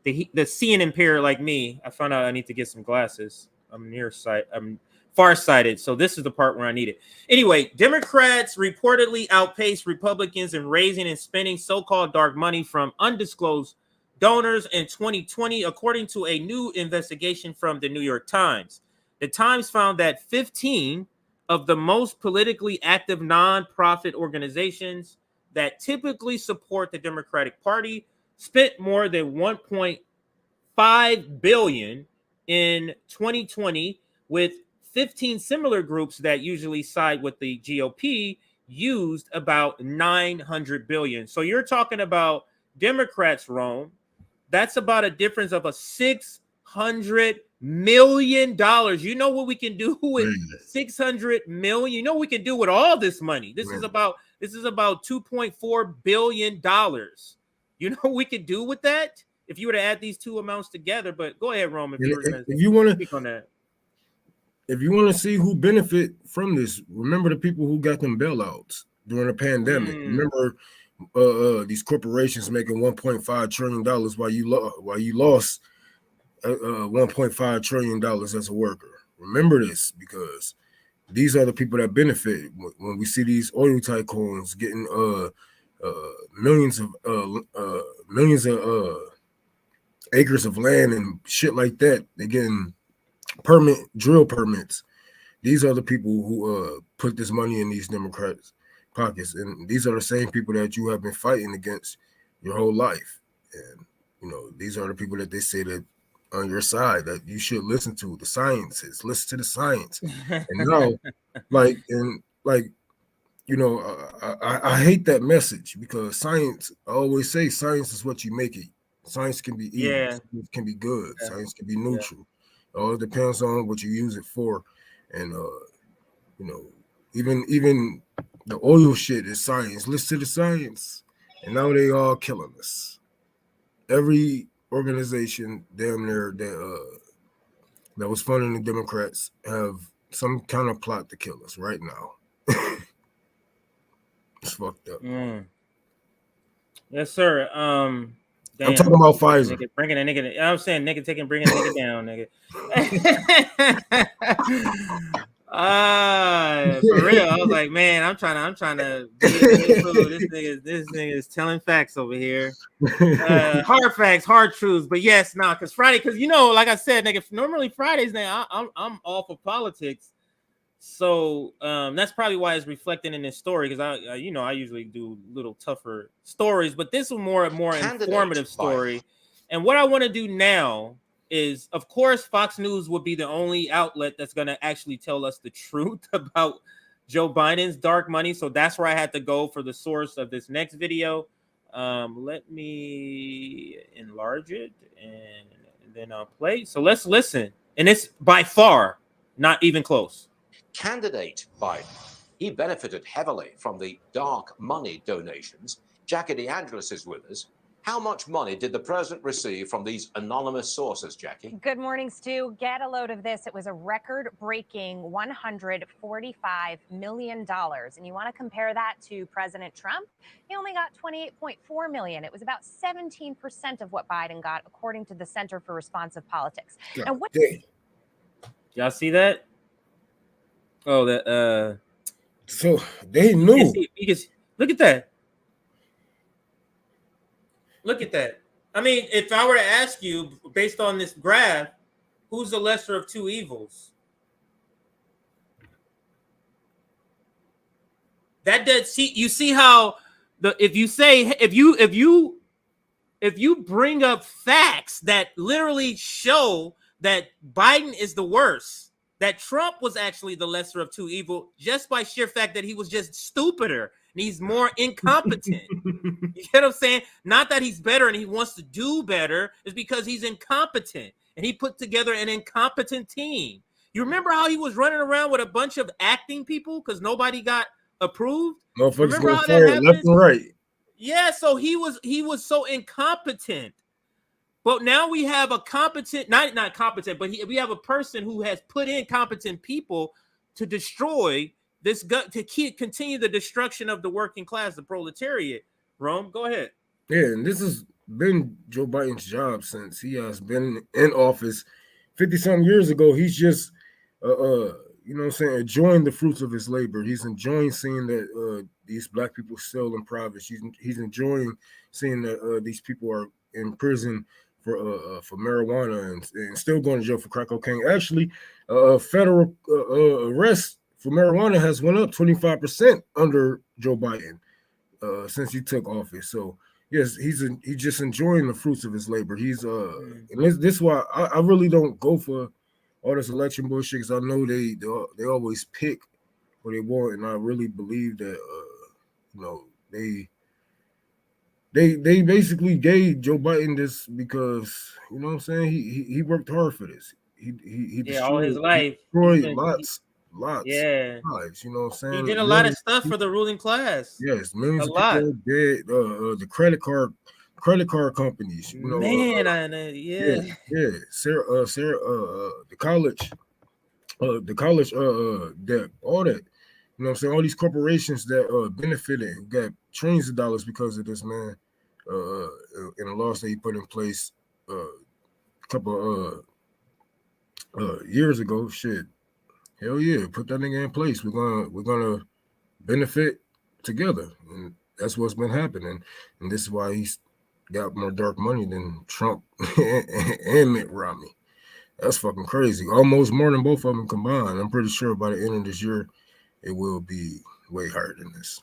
the seeing impaired like me. I found out I need to get some glasses. I'm farsighted, so this is the part where I need it. Anyway, Democrats reportedly outpaced Republicans in raising and spending so-called dark money from undisclosed donors in 2020, according to a new investigation from the New York Times. The Times found that 15 of the most politically active nonprofit organizations that typically support the Democratic Party spent more than $1.5 billion in 2020, with 15 similar groups that usually side with the GOP used about $900 billion. So you're talking about Democrats, Rome. That's about a difference of $600 million. You know what we can do with $600 million? You know what we can do with all this money? This is about $2.4 billion. You know what we could do with that if you were to add these two amounts together? But go ahead, Rome. If you want to speak on that. If you want to see who benefit from this, remember the people who got them bailouts during the pandemic. Remember these corporations making $1.5 trillion while you lost $1.5 trillion as a worker. Remember this, because these are the people that benefit when we see these oil tycoons getting millions of acres of land and shit like that. They're getting drill permits. These are the people who put this money in these Democrats' pockets, and these are the same people that you have been fighting against your whole life. And these are the people that they say that on your side that you should listen to. The scientists, listen to the science. And now, I hate that message because science. I always say science is what you make it. Science can be evil, Yeah. science can be good, Yeah. science can be neutral. It all depends on what you use it for. And even the oil shit is science. Listen to the science. And now they all killing us. Every organization damn near that was funding the Democrats have some kind of plot to kill us right now. It's fucked up. Yes, sir. I'm talking about Pfizer. Nigga, bringing a nigga. I'm saying nigga bringing a nigga down, nigga. For real. I was like, man, I'm trying to be this nigga is telling facts over here. Hard facts, hard truths. But yes, because Friday, because like I said, nigga, normally Fridays now I'm all for politics. So that's probably why it's reflecting in this story, because I usually do little tougher stories, but this was more informative story. And what I want to do now is, of course, Fox News would be the only outlet that's going to actually tell us the truth about Joe Biden's dark money. So that's where I had to go for the source of this next video. Let me enlarge it and then I'll play. So let's listen. And it's by far not even close. Candidate Biden, he benefited heavily from the dark money donations. Jackie DeAngelis is with us. How much money did the president receive from these anonymous sources, Jackie? Good morning, Stu. Get a load of this. It was a record-breaking $145 million. And you want to compare that to President Trump? He only got $28.4 million. It was about 17% of what Biden got, according to the Center for Responsive Politics. God, and what? Y'all see that? Oh, that. So they knew. Look at that. Look at that. I mean, if I were to ask you, based on this graph, who's the lesser of two evils? You see how if you bring up facts that literally show that Biden is the worst, that Trump was actually the lesser of two evil, just by sheer fact that he was just stupider and he's more incompetent. You get what I'm saying? Not that he's better and he wants to do better, it's because he's incompetent and he put together an incompetent team. You remember how he was running around with a bunch of acting people because nobody got approved? Motherfuckers got fired left and right. Yeah, so he was so incompetent. But now we have a competent, not competent, but we have a person who has put in competent people to destroy this, to continue the destruction of the working class, the proletariat. Rome, go ahead. Yeah, and this has been Joe Biden's job since he has been in office 50-something years ago. He's just, enjoying the fruits of his labor. He's enjoying seeing that these black people still impoverished. He's enjoying seeing that these people are in prison for marijuana and still going to jail for crack cocaine. Actually, federal arrest for marijuana has went up 25% under Joe Biden since he took office. So yes, he's just enjoying the fruits of his labor. He's and this is why I really don't go for all this election bullshit, because I know they always pick what they want, and I really believe that they basically gave Joe Biden this because, you know what I'm saying, he worked hard for this. He all his life. Destroyed lots yeah. of lives, you know what I'm saying? He did a lot of stuff for the ruling class. Yes, millions of people are dead. The credit card companies, you know. The college debt, all that. You know what I'm saying? All these corporations that benefited got trillions of dollars because of this man, in a laws that he put in place a couple years ago. Shit, Hell yeah, put that nigga in place. We're gonna benefit together, and that's what's been happening. And this is why he's got more dark money than Trump and Mitt Romney. That's fucking crazy. Almost more than both of them combined. I'm pretty sure by the end of this year, it will be way higher than this.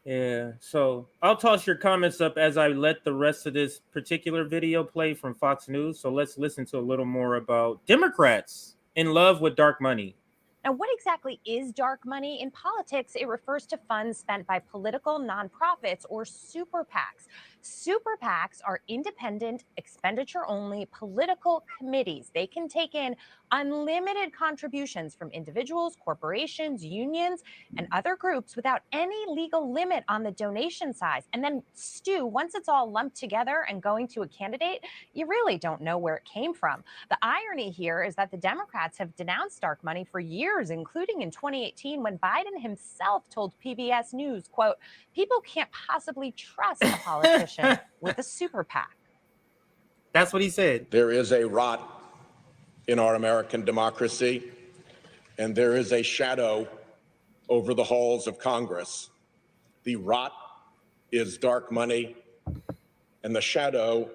Yeah, so I'll toss your comments up as I let the rest of this particular video play from Fox News. So let's listen to a little more about Democrats in love with dark money. Now, what exactly is dark money? In politics, it refers to funds spent by political nonprofits or super PACs. Super PACs are independent, expenditure-only political committees. They can take in unlimited contributions from individuals, corporations, unions, and other groups without any legal limit on the donation size. And then, Stu, once it's all lumped together and going to a candidate, you really don't know where it came from. The irony here is that the Democrats have denounced dark money for years, including in 2018 when Biden himself told PBS News, quote, "People can't possibly trust a politician with a super PAC." That's what he said. There is a rot in our American democracy, and there is a shadow over the halls of Congress. The rot is dark money, and the shadow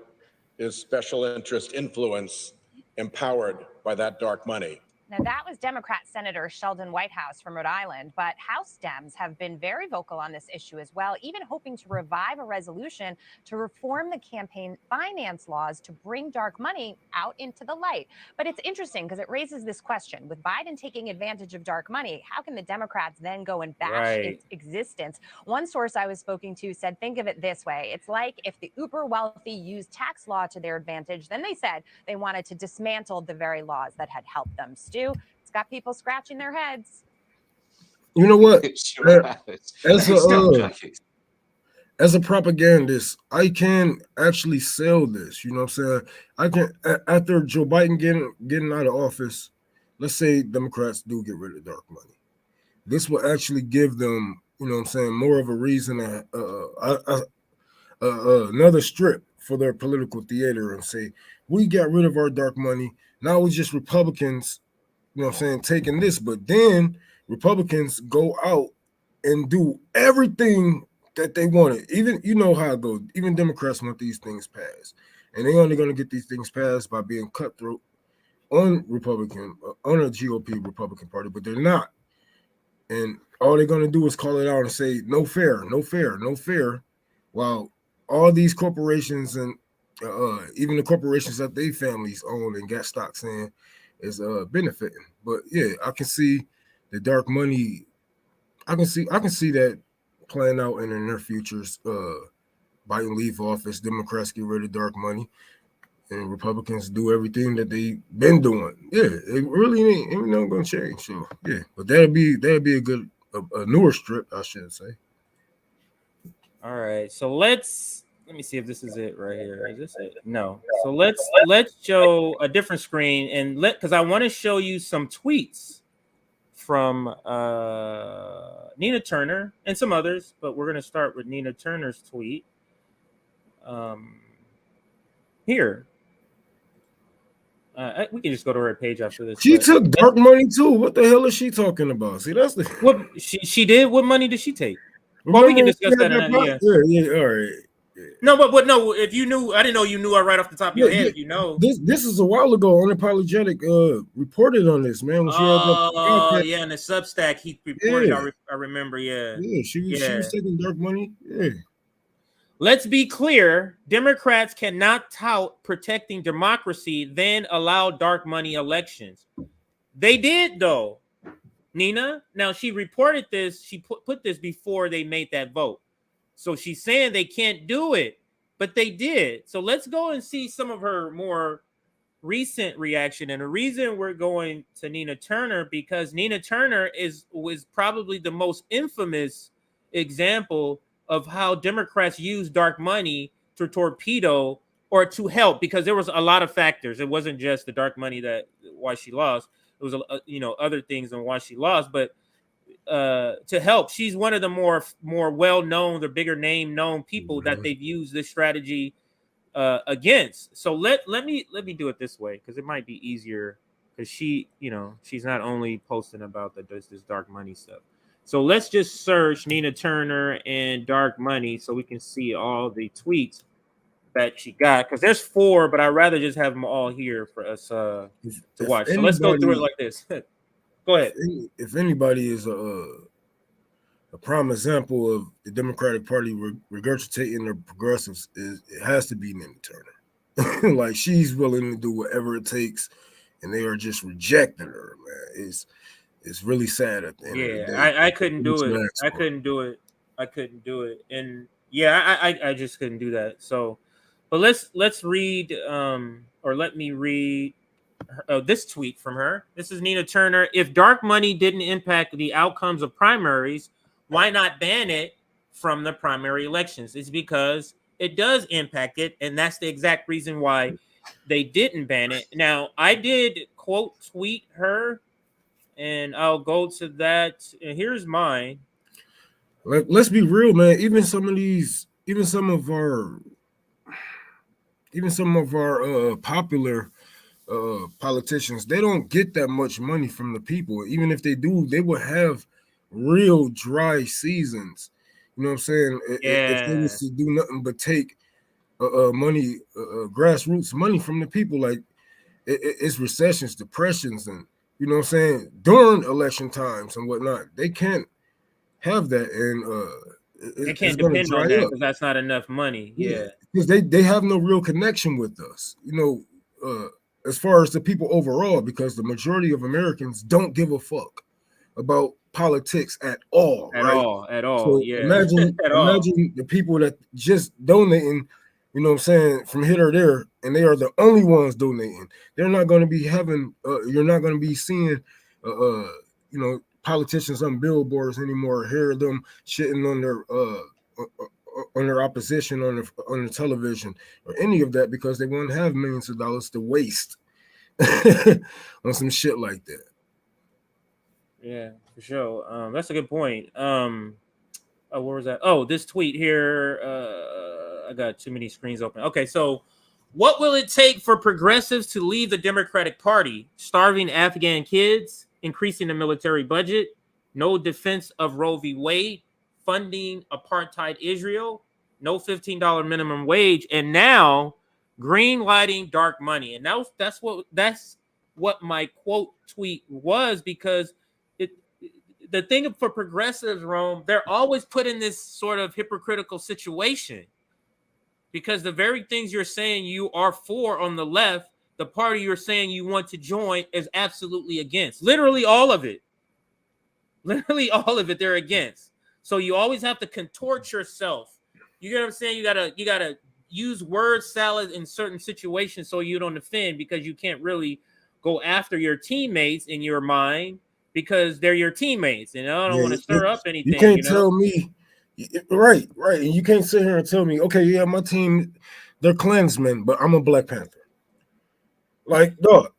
is special interest influence empowered by that dark money. Now, that was Democrat Senator Sheldon Whitehouse from Rhode Island, but House Dems have been very vocal on this issue as well, even hoping to revive a resolution to reform the campaign finance laws to bring dark money out into the light. But it's interesting because it raises this question. With Biden taking advantage of dark money, how can the Democrats then go and bash its existence? One source I was speaking to said, think of it this way. It's like if the uber wealthy used tax law to their advantage, then they said they wanted to dismantle the very laws that had helped them. It's got people scratching their heads. You know what? Sure As a propagandist, I can actually sell this. You know what I'm saying? I can, after Joe Biden getting out of office, let's say Democrats do get rid of dark money. This will actually give them, you know what I'm saying, more of a reason, another strip for their political theater, and say, we got rid of our dark money. Now it's just Republicans, you know what I'm saying, taking this. But then Republicans go out and do everything that they wanted. Even, you know how it goes. Even Democrats want these things passed. And they're only going to get these things passed by being cutthroat on a GOP Republican Party, but they're not. And all they're going to do is call it out and say, no fair, no fair, no fair. While all these corporations and even the corporations that they families own and got stocks in is benefiting. But yeah, I can see the dark money. I can see that playing out in the near futures. Biden leave office, Democrats get rid of dark money, and Republicans do everything that they've been doing. Yeah, it really ain't nothing gonna change. So yeah, but that'd be a good a newer strip, I should say. All right, so let me see if this is it right here. Is this it? No. So let's show a different screen and because I want to show you some tweets from Nina Turner and some others, but we're gonna start with Nina Turner's tweet. Here. We can just go to her page after this. She took dark money too. What the hell is she talking about? See, that's the what she did. What money did she take? Well, we can discuss that. Yeah, all right. Yeah. No, but no. If you knew, I didn't know you knew her right off the top of your head. If you know, this is a while ago. Unapologetic reported on this, man. When she yeah, in the Substack he reported. Yeah. I remember. Yeah, she was taking dark money. Yeah. Let's be clear. Democrats cannot tout protecting democracy, then allow dark money elections. They did though. Nina, now she reported this, she put this before they made that vote. So she's saying they can't do it, but they did. So let's go and see some of her more recent reaction. And the reason we're going to Nina Turner, because Nina Turner was probably the most infamous example of how Democrats use dark money to torpedo or to help, because there was a lot of factors. It wasn't just the dark money why she lost. It was, other things on why she lost, but to help. She's one of the more well-known, the bigger name known people that they've used this strategy against. So let me do it this way, because it might be easier. because she, she's not only posting about this dark money stuff. So let's just search Nina Turner and dark money so we can see all the tweets that she got, because there's 4, but I'd rather just have them all here for us to watch. So let's go through it like this. Go ahead. If anybody is a prime example of the Democratic Party regurgitating the progressives, it has to be Nina Turner. Like, she's willing to do whatever it takes, and they are just rejecting her, man. It's really sad at the end of the day. I couldn't do it. I couldn't do it. And I just couldn't do that. So, but let's read or let me read this tweet from her. This is Nina Turner. If dark money didn't impact the outcomes of primaries, why not ban it from the primary elections? It's because it does impact it, and that's the exact reason why they didn't ban it. Now, I did quote tweet her, and I'll go to that. And here's mine. Let's be real, man. Even some of our popular politicians, they don't get that much money from the people. Even if they do, they would have real dry seasons. You know what I'm saying? If they was to do nothing but take money, grassroots money from the people, like it's recessions, depressions, and you know what I'm saying, during election times and whatnot, they can't have that, and they can't depend on that because that's not enough money. Because they have no real connection with us, as far as the people overall, because the majority of Americans don't give a fuck about politics at all. At all. So imagine the people that just donating, you know what I'm saying, from here or there, and they are the only ones donating. They're not going to be having, you're not going to be seeing, politicians on billboards anymore, hear them shitting on their opposition on the television or any of that, because they won't have millions of dollars to waste on some shit like that. Yeah, for sure. That's a good point. Where was that? Oh, this tweet here. I got too many screens open. Okay, so what will it take for progressives to leave the Democratic Party? Starving Afghan kids, increasing the military budget, no defense of Roe v. Wade, funding apartheid Israel, no $15 minimum wage, and now green lighting dark money. And that's what my quote tweet was, because the thing for progressives, Rome, they're always put in this sort of hypocritical situation, because the very things you're saying you are for on the left, the party you're saying you want to join is absolutely against. Literally all of it. They're against. So you always have to contort yourself. You get what I'm saying? You gotta use word salad in certain situations so you don't offend, because you can't really go after your teammates in your mind, because they're your teammates, and I don't want to stir up anything. You can't tell me, right, and you can't sit here and tell me, okay, yeah, my team, they're Klansmen, but I'm a Black Panther. Like, dog,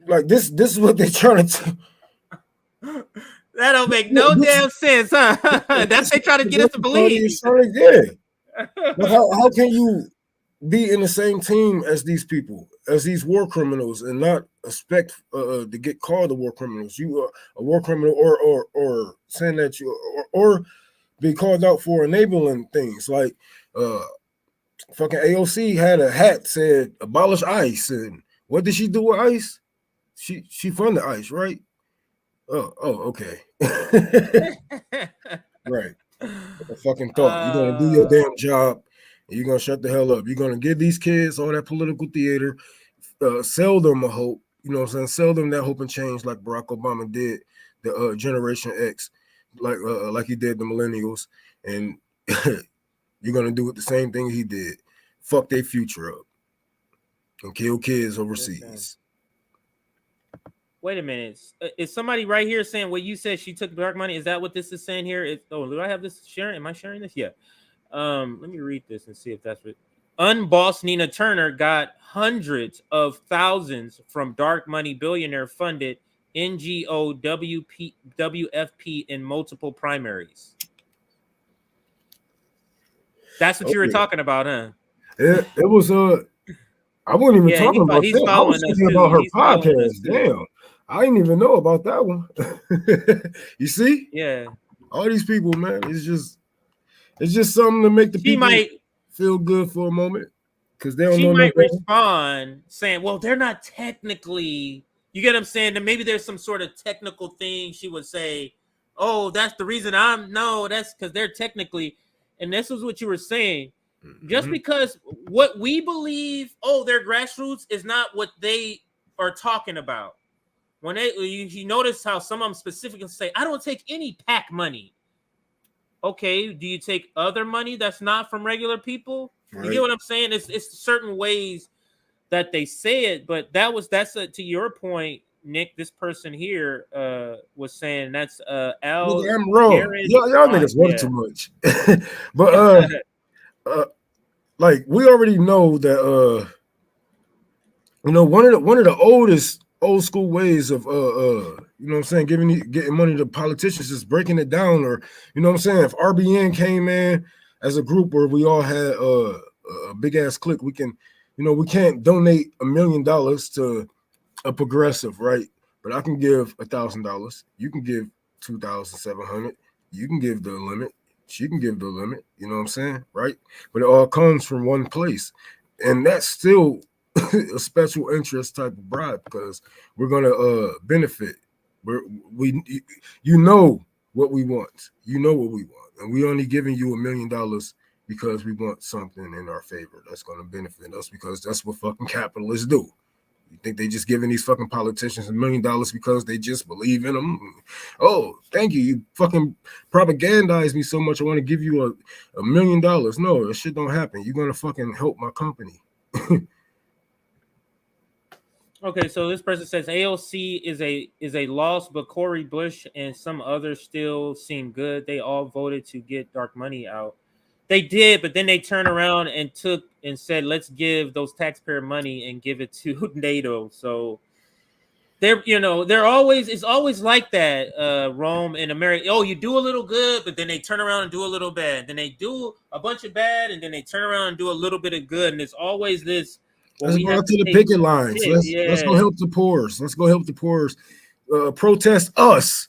like this is what they're trying to. That don't make no damn sense, huh? That's they try to get us to believe. How can you be in the same team as these people, as these war criminals, and not expect to get called a war criminals? You are a war criminal, or saying that you or be called out for enabling things like fucking AOC had a hat said abolish ICE, and what did she do with ICE? She funded ICE, right? Oh, okay. Right. I fucking thought you're gonna do your damn job and you're gonna shut the hell up. You're gonna give these kids all that political theater, sell them a hope, you know what I'm saying? Sell them that hope and change, like Barack Obama did the Generation X, like he did the millennials, and you're gonna do it the same thing he did. Fuck their future up and kill kids overseas. Wait a minute. Is somebody right here saying what you said? She took dark money. Is that what this is saying here? Do I have this sharing? Am I sharing this? Yeah. Let me read this and see if that's what. Unbossed Nina Turner got hundreds of thousands from dark money billionaire funded NGO WFP in multiple primaries. That's what you were talking about, huh? It was I wasn't even talking about that. I was thinking about her podcast. Damn. I didn't even know about that one. You see? Yeah. All these people, man, it's just something to make the She people might feel good for a moment because they don't she know no might better. respond saying, well, they're not technically, you get what I'm saying? Then maybe there's some sort of technical thing she would say, oh, that's the reason that's because they're technically, and this is what you were saying. Just because what we believe, they're grassroots, is not what they are talking about. When you notice how some of them specifically say, I don't take any PAC money. Okay, do you take other money that's not from regular people? You get what I'm saying? It's certain ways that they say it, but that's to your point, Nick. This person here was saying that's Al. Nigga, I'm wrong. Garrett Y'all Vaughn, niggas work too much. But like we already know that one of the old school ways of you know what I'm saying, getting money to politicians is breaking it down, or you know what I'm saying, if RBN came in as a group where we all had a big ass clique, we can, we can't donate $1 million to a progressive, right? But I can give $1,000, you can give 2,700, you can give the limit, she can give the limit, you know what I'm saying, right? But it all comes from one place, and that's still a special interest type of bribe because we're gonna benefit. You know what we want, and we only giving you $1 million because we want something in our favor that's gonna benefit us, because that's what fucking capitalists do. You think they just giving these fucking politicians $1 million because they just believe in them? Oh, thank you. You fucking propagandize me so much. I want to give you $1 million. No, that shit don't happen. You're gonna fucking help my company. Okay, so this person says AOC is a loss, but Cori Bush and some others still seem good. They all voted to get dark money out. They did, but then they turned around and said, let's give those taxpayer money and give it to NATO. So they're always, it's always like that, Rome in America. Oh, you do a little good, but then they turn around and do a little bad. Then they do a bunch of bad, and then they turn around and do a little bit of good. And it's always this. Let's go out to the picket lines. Let's go help the poors. Let's go help the poors. Protest us.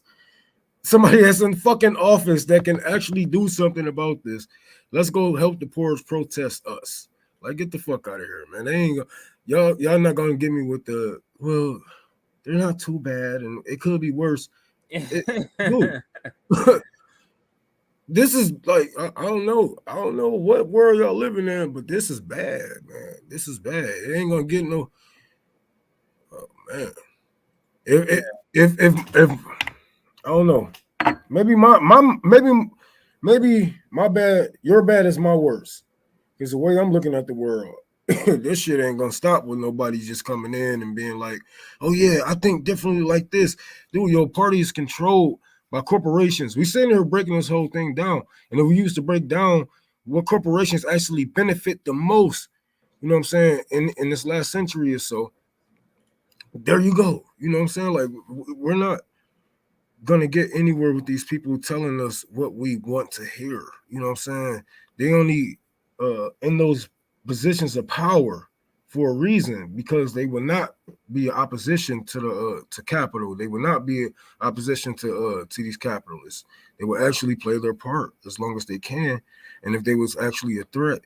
Somebody that's in fucking office that can actually do something about this. Let's go help the poors protest us. Like, get the fuck out of here, man. They ain't y'all not gonna get me with the, well, they're not too bad and it could be worse. Dude, this is like, I don't know what world y'all living in, but this is bad, man. This is bad. It ain't gonna get no. Oh man, if I don't know, maybe my bad, your bad is my worst. Because the way I'm looking at the world, this shit ain't gonna stop with nobody just coming in and being like, oh yeah, I think differently like this. Dude, your party is controlled by corporations. We sitting here breaking this whole thing down. And if we used to break down what corporations actually benefit the most, you know what I'm saying, in this last century or so, there you go. You know what I'm saying? Like, we're not gonna get anywhere with these people telling us what we want to hear. You know what I'm saying? They only in those positions of power for a reason, because they will not be opposition to the to capital. They will not be opposition to these capitalists. They will actually play their part as long as they can. And if they was actually a threat,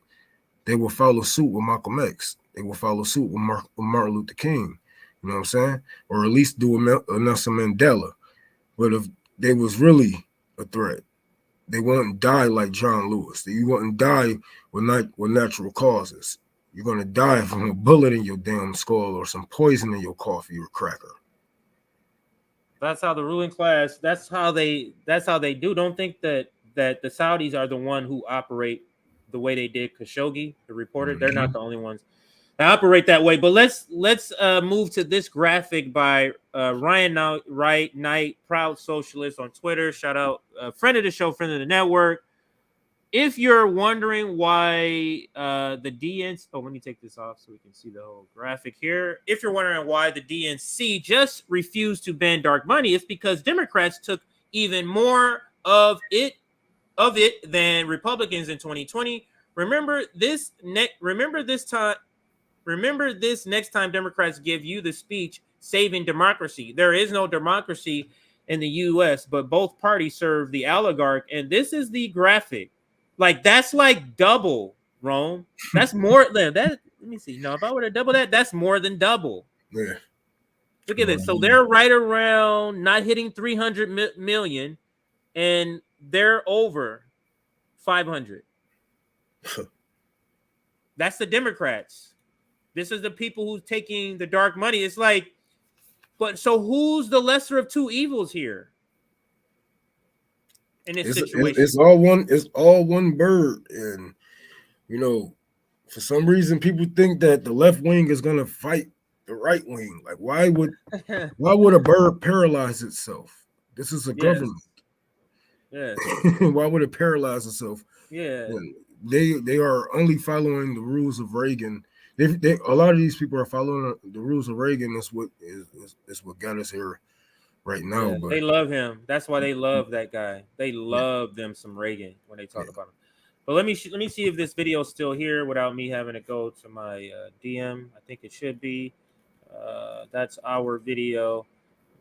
they will follow suit with Malcolm X. They will follow suit with Martin Luther King. You know what I'm saying? Or at least do a Nelson Mandela. But if they was really a threat, they wouldn't die like John Lewis. You wouldn't die with natural causes. You're gonna die from a bullet in your damn skull or some poison in your coffee or cracker. That's how the ruling class. That's how they do. Don't think that the Saudis are the one who operate the way they did Khashoggi, the reporter. They're not the only ones that operate that way. But let's move to this graphic by Ryan Knight, Proud Socialist on Twitter. Shout out, friend of the show, friend of the network. If you're wondering why the DNC, let me take this off so we can see the whole graphic here. If you're wondering why the DNC just refused to ban dark money, it's because Democrats took even more of it than Republicans in 2020. Remember this next time Democrats give you the speech saving democracy. There is no democracy in the U.S., but both parties serve the oligarch. And this is the graphic. Like, that's like double, Rome. That's more than that. Let me see. No, if I were to double that, that's more than double. Yeah. Look at this. So they're right around not hitting 300 million, and they're over 500. That's the Democrats. This is the people who's taking the dark money. It's like, but so who's the lesser of two evils here in this situation? It's all one bird. And you know, for some reason people think that the left wing is gonna fight the right wing. Like, why would a bird paralyze itself? This is a government. Yes. Why would it paralyze itself? Yeah. They are only following the rules of Reagan. A lot of these people are following the rules of Reagan. That's what is what got us here right now. Yeah, but they love him. That's why they love that guy. They love them some Reagan when they talk about him. But let me see if this video is still here without me having to go to my DM. I think it should be. That's our video.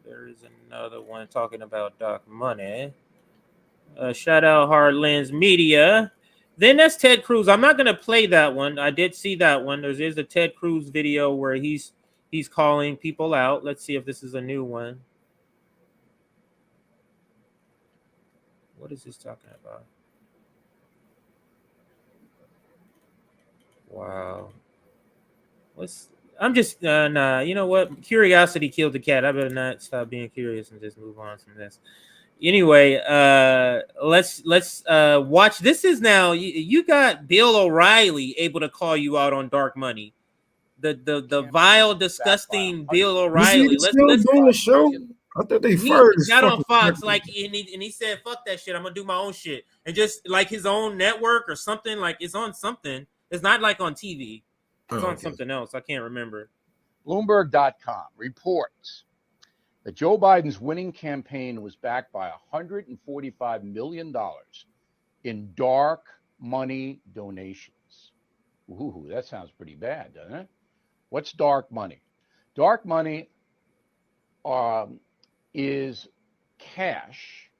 There is another one talking about Doc Money. Shout out Hard Lens Media. Then that's Ted Cruz. I'm not gonna play that one. I did see that one. There's a Ted Cruz video where he's calling people out. Let's see if this is a new one. What is this talking about? Wow. I'm just nah. You know what? Curiosity killed the cat. I better not stop being curious and just move on from this. Anyway, let's watch. This is now you got Bill O'Reilly able to call you out on dark money. The vile, disgusting Bill O'Reilly. Let's doing the show. I thought they fired. He got on Fox and he said, "Fuck that shit. I'm gonna do my own shit," and just like his own network or something. Like it's on something. It's not like on TV. It's on something else. I can't remember. Bloomberg.com reports that Joe Biden's winning campaign was backed by $145 million in dark money donations. Ooh, that sounds pretty bad, doesn't it? What's dark money? Dark money is cash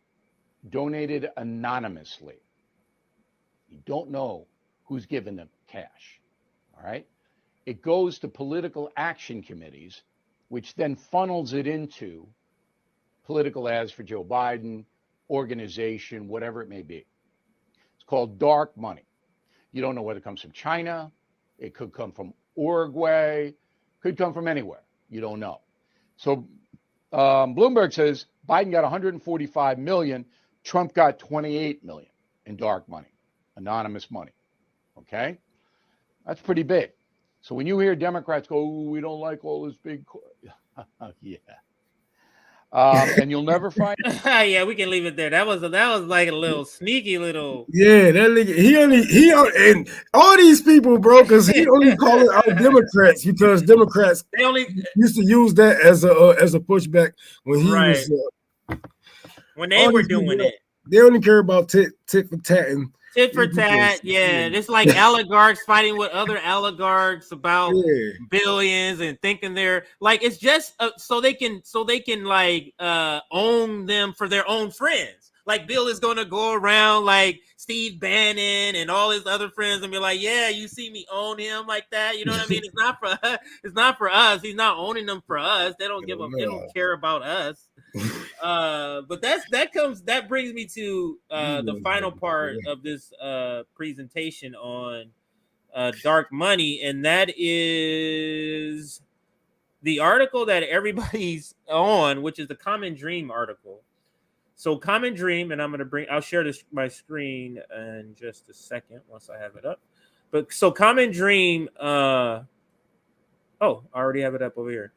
donated anonymously. You don't know who's given the cash, all right? It goes to political action committees, which then funnels it into political ads for Joe Biden, organization, whatever it may be. It's called dark money. You don't know whether it comes from China. It could come from Uruguay. Could come from anywhere. You don't know. So Bloomberg says Biden got 145 million. Trump got 28 million in dark money, anonymous money. Okay? That's pretty big. So when you hear Democrats go, "Ooh, we don't like all this big," yeah, and you'll never find. Yeah, we can leave it there. That was like a little sneaky little. Yeah, that nigga. He and all these people, bro, because he only calling out Democrats because Democrats they only used to use that as a pushback when he was when they were doing it. They only care about tit for tat and. Tit for tat, yeah. It's like oligarchs fighting with other oligarchs about billions and thinking they're like it's just so they can like own them for their own friends. Like Bill is gonna go around like Steve Bannon and all his other friends and be like, "Yeah, you see me own him like that." You know what I mean? It's not for us. He's not owning them for us. They don't give a. They don't care about us. But that brings me to the final part of this presentation on dark money, and that is the article that everybody's on, which is the Common Dream article. So Common Dream, and I'll share my screen in just a second once I have it up. But so Common Dream, I already have it up over here.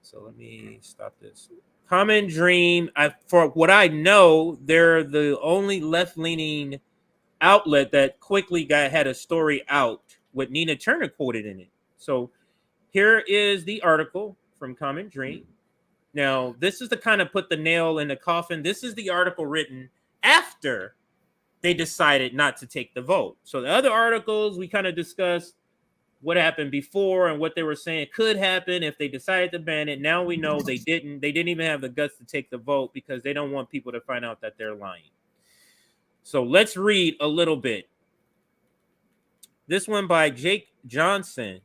So let me stop this. Common Dream, for what I know, they're the only left-leaning outlet that quickly had a story out with Nina Turner quoted in it. So here is the article from Common Dream. Now, this is to kind of put the nail in the coffin. This is the article written after they decided not to take the vote. So the other articles we kind of discussed what happened before and what they were saying could happen if they decided to ban it. Now we know they didn't. They didn't even have the guts to take the vote because they don't want people to find out that they're lying. So let's read a little bit. This one by Jake Johnson.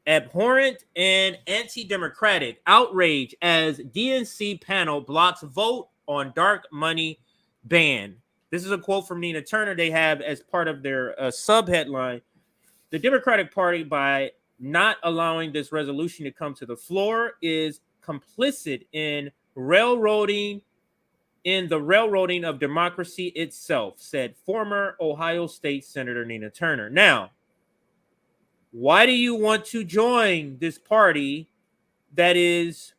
Abhorrent and anti-democratic outrage as DNC panel blocks vote on dark money ban. This is a quote from Nina Turner they have as part of their sub-headline. The Democratic Party, by not allowing this resolution to come to the floor, is complicit in the railroading of democracy itself, said former Ohio State Senator Nina Turner. Now, why do you want to join this party that is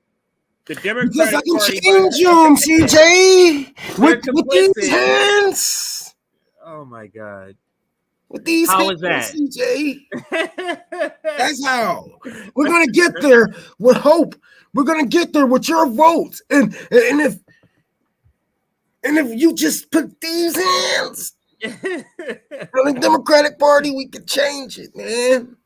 the Democratic Because I can Party? change them, CJ, with these hands. Oh my God. With these How hands, is that? CJ. That's how. We're going to get there with hope. We're going to get there with your votes. And if you just put these hands on the Democratic Party, we can change it, man.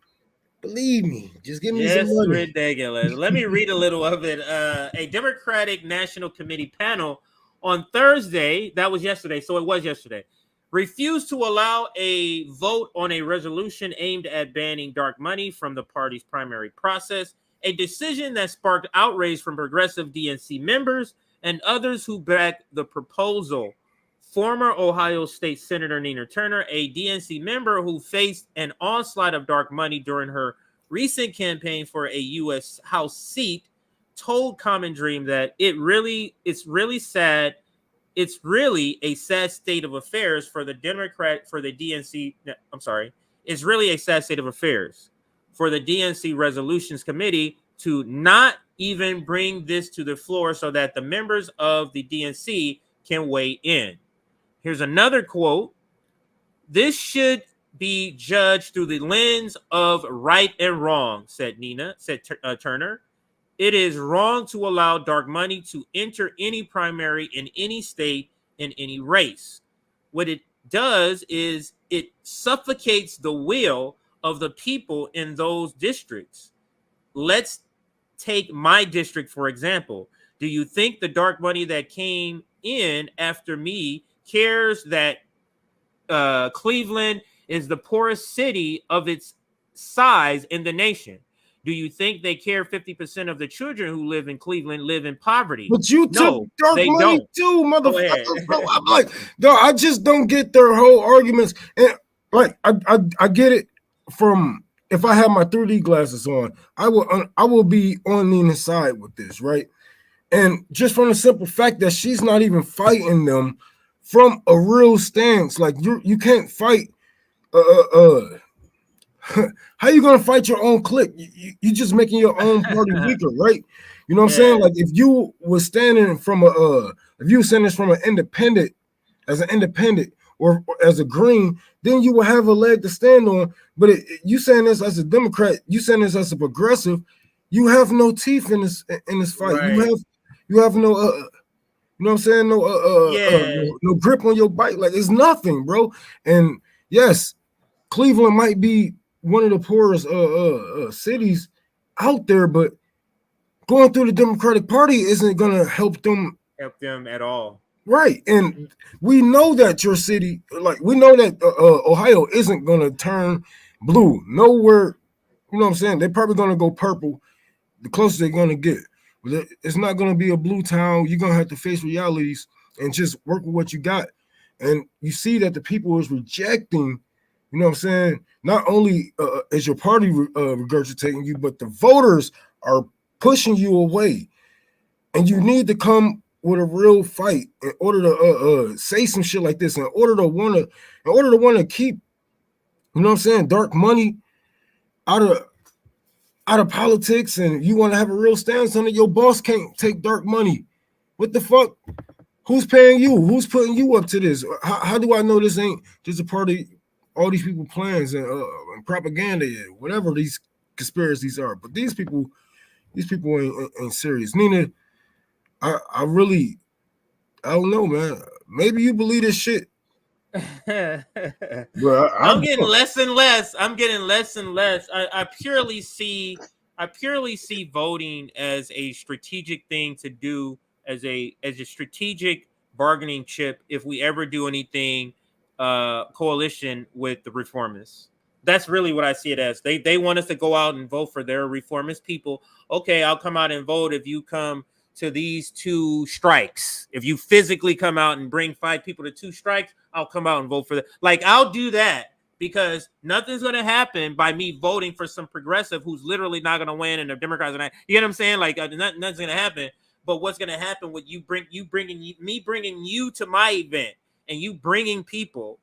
Believe me. Just give me some money. Ridiculous. Let me read a little of it. A Democratic National Committee panel on Thursday, that was yesterday, so it was yesterday, refused to allow a vote on a resolution aimed at banning dark money from the party's primary process, a decision that sparked outrage from progressive DNC members and others who backed the proposal. Former Ohio State Senator Nina Turner, a DNC member who faced an onslaught of dark money during her recent campaign for a U.S. House seat, told Common Dream that it's really sad. It's really a sad state of affairs for the DNC. I'm sorry. It's really a sad state of affairs for the DNC Resolutions Committee to not even bring this to the floor so that the members of the DNC can weigh in. Here's another quote. This should be judged through the lens of right and wrong, said Turner. It is wrong to allow dark money to enter any primary in any state in any race. What it does is it suffocates the will of the people in those districts. Let's take my district, for example. Do you think the dark money that came in after me cares that Cleveland is the poorest city of its size in the nation? Do you think they care 50% of the children who live in Cleveland live in poverty? But you took dark money too, motherfucker. Bro, I'm like, no, I just don't get their whole arguments. And like, I get it from if I have my 3D glasses on, I will be on the inside with this, right? And just from the simple fact that she's not even fighting them from a real stance, like you can't fight. How you gonna fight your own clique? You just making your own party weaker, right? You know what I'm saying? Like if you were standing from an independent, as an independent or as a green, then you will have a leg to stand on. But you saying this as a Democrat, you saying this as a progressive, you have no teeth in this fight. Right. You have no you know what I'm saying? No grip on your bike. Like it's nothing, bro. And yes, Cleveland might be one of the poorest cities out there, but going through the Democratic Party isn't gonna help them at all. Right. And we know that your city, like we know that Ohio isn't gonna turn blue. Nowhere, you know what I'm saying? They're probably gonna go purple the closer they're gonna get. But it's not gonna be a blue town. You're gonna have to face realities and just work with what you got. And you see that the people is rejecting, you know what I'm saying? Not only is your party regurgitating you, but the voters are pushing you away. And you need to come with a real fight in order to say some shit like this, in order to want to keep, you know what I'm saying, dark money out of politics, and you want to have a real stance on it. Your boss can't take dark money. What the fuck? Who's paying you? Who's putting you up to this? How do I know this ain't just a part of all these people plans and propaganda, whatever these conspiracies are? But these people ain't serious. Nina, I don't know, man. Maybe you believe this shit. Bro, I'm getting less and less. I'm getting less and less. I purely see voting as a strategic thing to do, as a strategic bargaining chip if we ever do anything coalition with the reformists. That's really what I see it as. They want us to go out and vote for their reformist people. Okay, I'll come out and vote if you come to these 2 strikes. If you physically come out and bring 5 people to 2 strikes, I'll come out and vote for that. Like, I'll do that because nothing's going to happen by me voting for some progressive who's literally not going to win, and the Democrats are not. You get what I'm saying? Like, nothing's going to happen. But what's going to happen with bringing you to my event and you bringing people,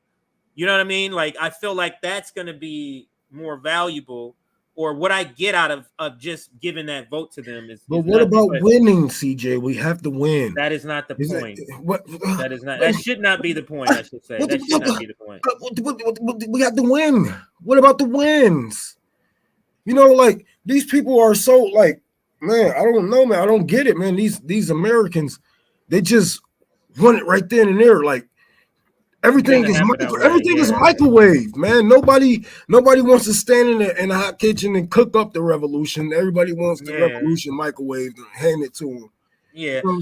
you know what I mean? Like, I feel like that's going to be more valuable, or what I get out of just giving that vote to them is. But what about winning, CJ? We have to win. That is not the point. That is not. That should not be the point. I should say that should not be the point. We have to win. What about the wins? You know, like, these people are so, like, man, I don't know, man. I don't get it, man. These Americans, they just want it right then and there. Like, everything is microwave, man. Nobody wants to stand in a hot kitchen and cook up the revolution. Everybody wants the revolution microwaved and hand it to them. Yeah, you know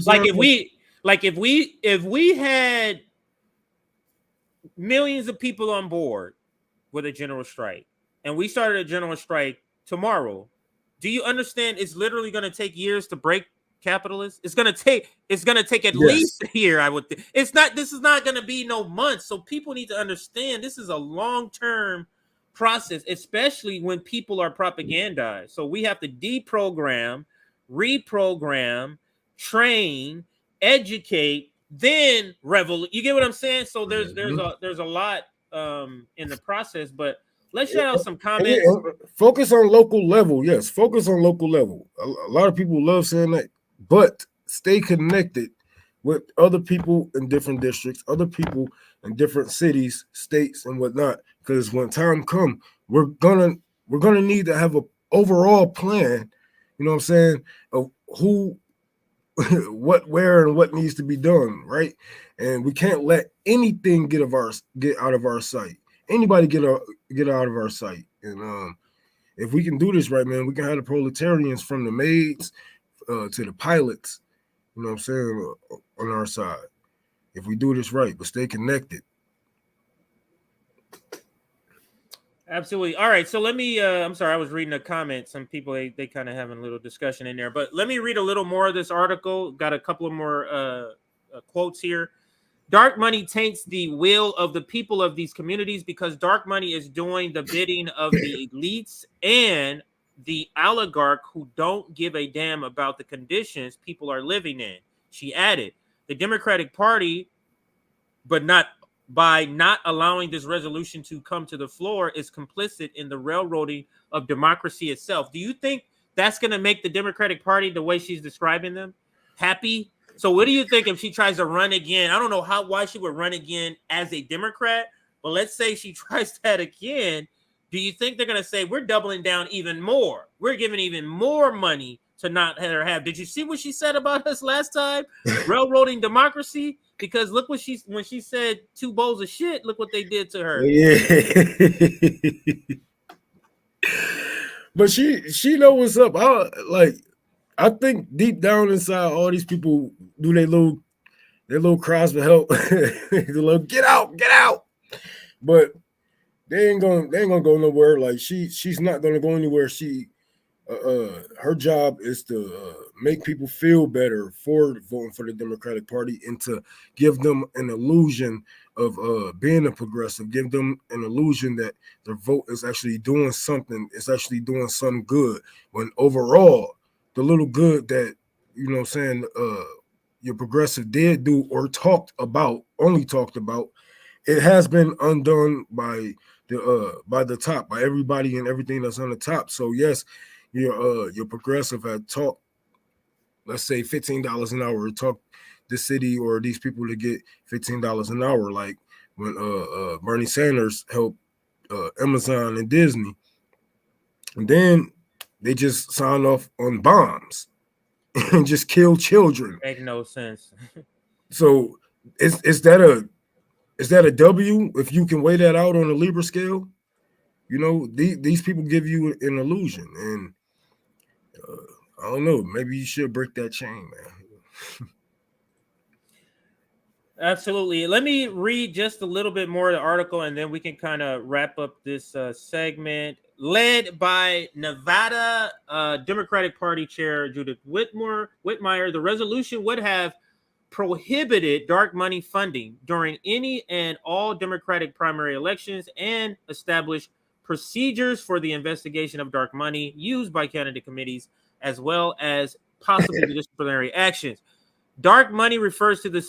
if we had millions of people on board with a general strike, and we started a general strike tomorrow, do you understand? It's literally going to take years to break capitalists. It's gonna take at least a year, I would think. This is not gonna be no months. So people need to understand this is a long-term process, especially when people are propagandized. So we have to deprogram, reprogram, train, educate, then revolute. You get what I'm saying? So there's a lot in the process, but let's shout out some comments. Focus on local level. Yes, focus on local level. A lot of people love saying that. But stay connected with other people in different districts, other people in different cities, states, and whatnot. Because when time comes, we're gonna need to have an overall plan. You know what I'm saying? Of who, what, where, and what needs to be done, right? And we can't let anything get out of our sight. Anybody get out of our sight. And if we can do this right, man, we can have the proletarians from the maids to the pilots, you know what I'm saying, on our side. If we do this right, but stay connected. Absolutely. All right. So let me, I'm sorry, I was reading a comment. Some people, they kind of having a little discussion in there, but let me read a little more of this article. Got a couple of more quotes here. Dark money taints the will of the people of these communities because dark money is doing the bidding of the elites and the oligarch who don't give a damn about the conditions people are living in. She added, the Democratic Party, but by not allowing this resolution to come to the floor, is complicit in the railroading of democracy itself. Do you think that's going to make the Democratic Party, the way she's describing them, happy? So what do you think if she tries to run again? I don't know why she would run again as a Democrat, but let's say she tries that again. Do you think they're going to say, we're doubling down even more? We're giving even more money to not let her have. Did you see what she said about us last time? Railroading democracy? Because look what when she said 2 bowls of shit, look what they did to her. Yeah. But she know what's up. I think deep down inside, all these people do their little cries for help. The little get out. But they ain't gonna go nowhere. Like she's not gonna go anywhere. Her job is to make people feel better for voting for the Democratic Party and to give them an illusion of being a progressive, give them an illusion that their vote is actually doing something, it's actually doing some good. When overall, the little good that, you know what I'm saying, your progressive did do or only talked about, it has been undone by the top, by everybody and everything that's on the top. So yes, your progressive had talked, let's say $15 an hour, talked the city or these people to get $15 an hour, like when Bernie Sanders helped Amazon and Disney, and then they just signed off on bombs and just kill children. Make no sense. So is that is that a W if you can weigh that out on a Libra scale? You know, these people give you an illusion, and I don't know. Maybe you should break that chain, man. Absolutely. Let me read just a little bit more of the article, and then we can kind of wrap up this segment. Led by Nevada Democratic Party Chair Judith Whitmire, the resolution would have prohibited dark money funding during any and all Democratic primary elections and established procedures for the investigation of dark money used by candidate committees, as well as possible disciplinary actions. Dark money refers to the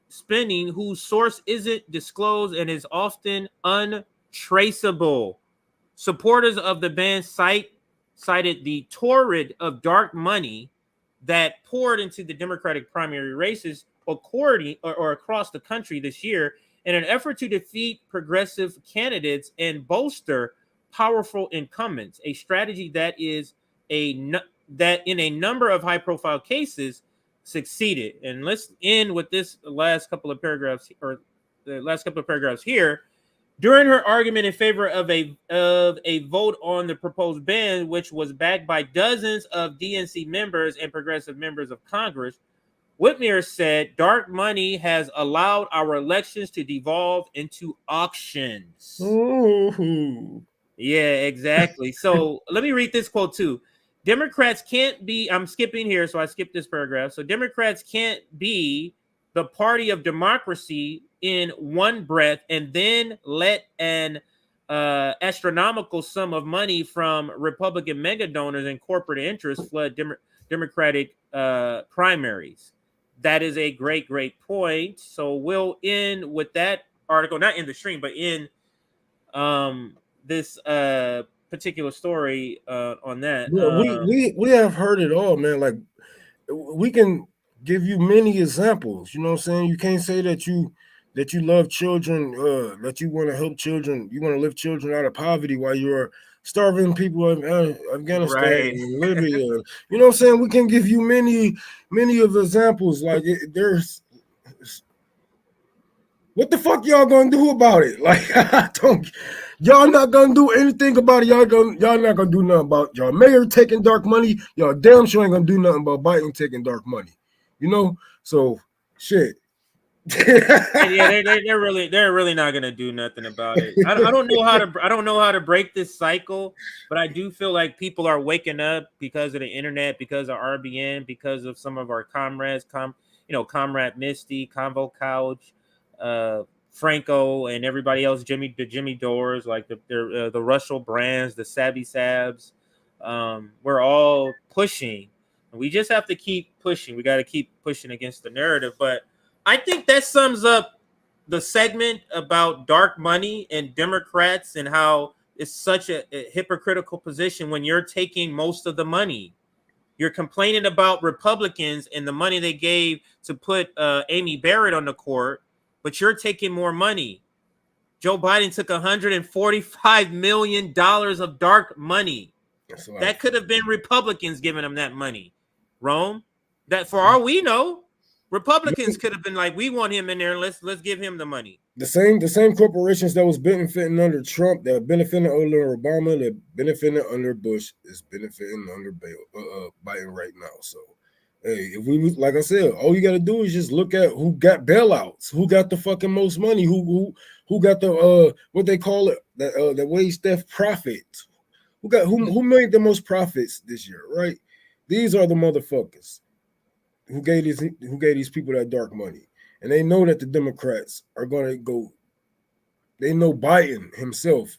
spending whose source isn't disclosed and is often untraceable. Supporters of the ban cited the torrent of dark money that poured into the Democratic primary races or across the country this year in an effort to defeat progressive candidates and bolster powerful incumbents, a strategy that that in a number of high-profile cases succeeded. And let's end with this last couple of paragraphs, or the last couple of paragraphs here. During her argument in favor of a vote on the proposed ban, which was backed by dozens of DNC members and progressive members of Congress, Whitmire said, "Dark money has allowed our elections to devolve into auctions." Ooh. Yeah, exactly. So let me read this quote too. Democrats can't be, I'm skipping here, so I skipped this paragraph. So Democrats can't be the party of democracy in one breath and then let an astronomical sum of money from Republican mega donors and corporate interests flood Democratic primaries. That is a great point. So we'll end with that article, not in the stream, but in this particular story on that. We have heard it all, man. Like, we can give you many examples. You know what I'm saying? You can't say that you love children, that you want to help children, you want to lift children out of poverty while you're starving people in Afghanistan, Right. and Libya. You know what I'm saying? We can give you many of examples. Like, there's what the fuck y'all gonna do about it? Like, y'all not gonna do anything about it. Y'all not gonna do nothing about y'all mayor taking dark money. Y'all damn sure ain't gonna do nothing about Biden taking dark money. You know, so shit. Yeah, they're really not gonna do nothing about it. I don't know how to break this cycle, but I do feel like people are waking up because of the internet, because of RBN, because of some of our comrades, Comrade Misty, Convo Couch, Franco, and everybody else, Jimmy Dores, like the Russell Brands, the Savvy Sabs. We're all pushing. We just have to keep pushing. We got to keep pushing against the narrative. But I think that sums up the segment about dark money and Democrats and how it's such a hypocritical position when you're taking most of the money. You're complaining about Republicans and the money they gave to put Amy Barrett on the court, but you're taking more money. Joe Biden took $145 million of dark money. That could have been Republicans giving him that money. Rome, that for all we know, Republicans could have been like, we want him in there. Let's give him the money. The same corporations that was benefiting under Trump, that benefiting under Obama, that benefiting under Bush, is benefiting under Biden right now. So, hey, if we, like I said, all you got to do is just look at who got bailouts, who got the fucking most money, who got the what they call it, the wage theft profits, who made the most profits this year, right? These are the motherfuckers who gave these people that dark money. And they know that the Democrats are going to go. They know Biden himself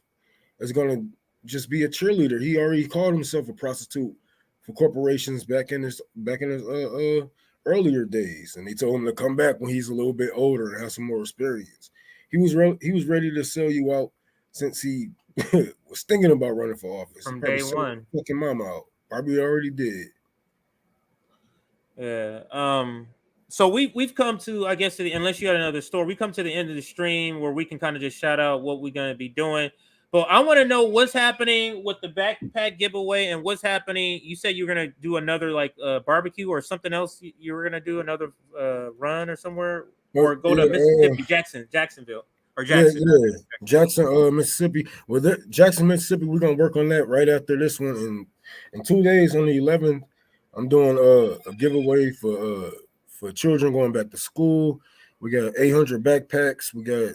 is going to just be a cheerleader. He already called himself a prostitute for corporations back in his earlier days, and they told him to come back when he's a little bit older and have some more experience. He was ready to sell you out since he was thinking about running for office. From day one, fucking mama out. Probably already did. Yeah. So we've come to, I guess, unless you had another story, we come to the end of the stream where we can kind of just shout out what we're going to be doing. But I want to know what's happening with the backpack giveaway and what's happening. You said you were going to do another barbecue or something else. You were going to do another run or somewhere. or go to Mississippi, Jacksonville, or Jackson. Jackson, Mississippi. Well, Jackson, Mississippi. We're gonna work on that right after this one. And in 2 days, on the 11th, I'm doing a giveaway for children going back to school. We got 800 backpacks. We got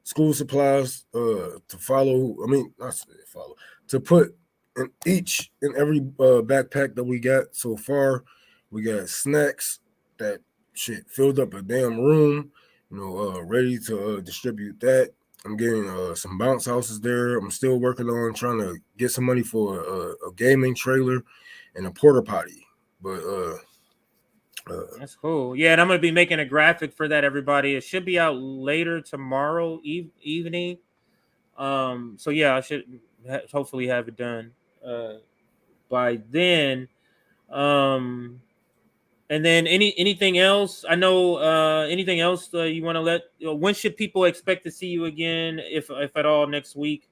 school supplies to follow. I mean, not to follow, to put in each and every backpack that we got so far. We got snacks that shit filled up a damn room, ready to distribute that. I'm getting some bounce houses there. I'm still working on trying to get some money for a gaming trailer and a porta potty. But that's cool. Yeah, and I'm gonna be making a graphic for that, everybody. It should be out later tomorrow evening. So yeah, I should hopefully have it done by then. And then anything else? I know anything else you want to let? When should people expect to see you again, if at all, next week?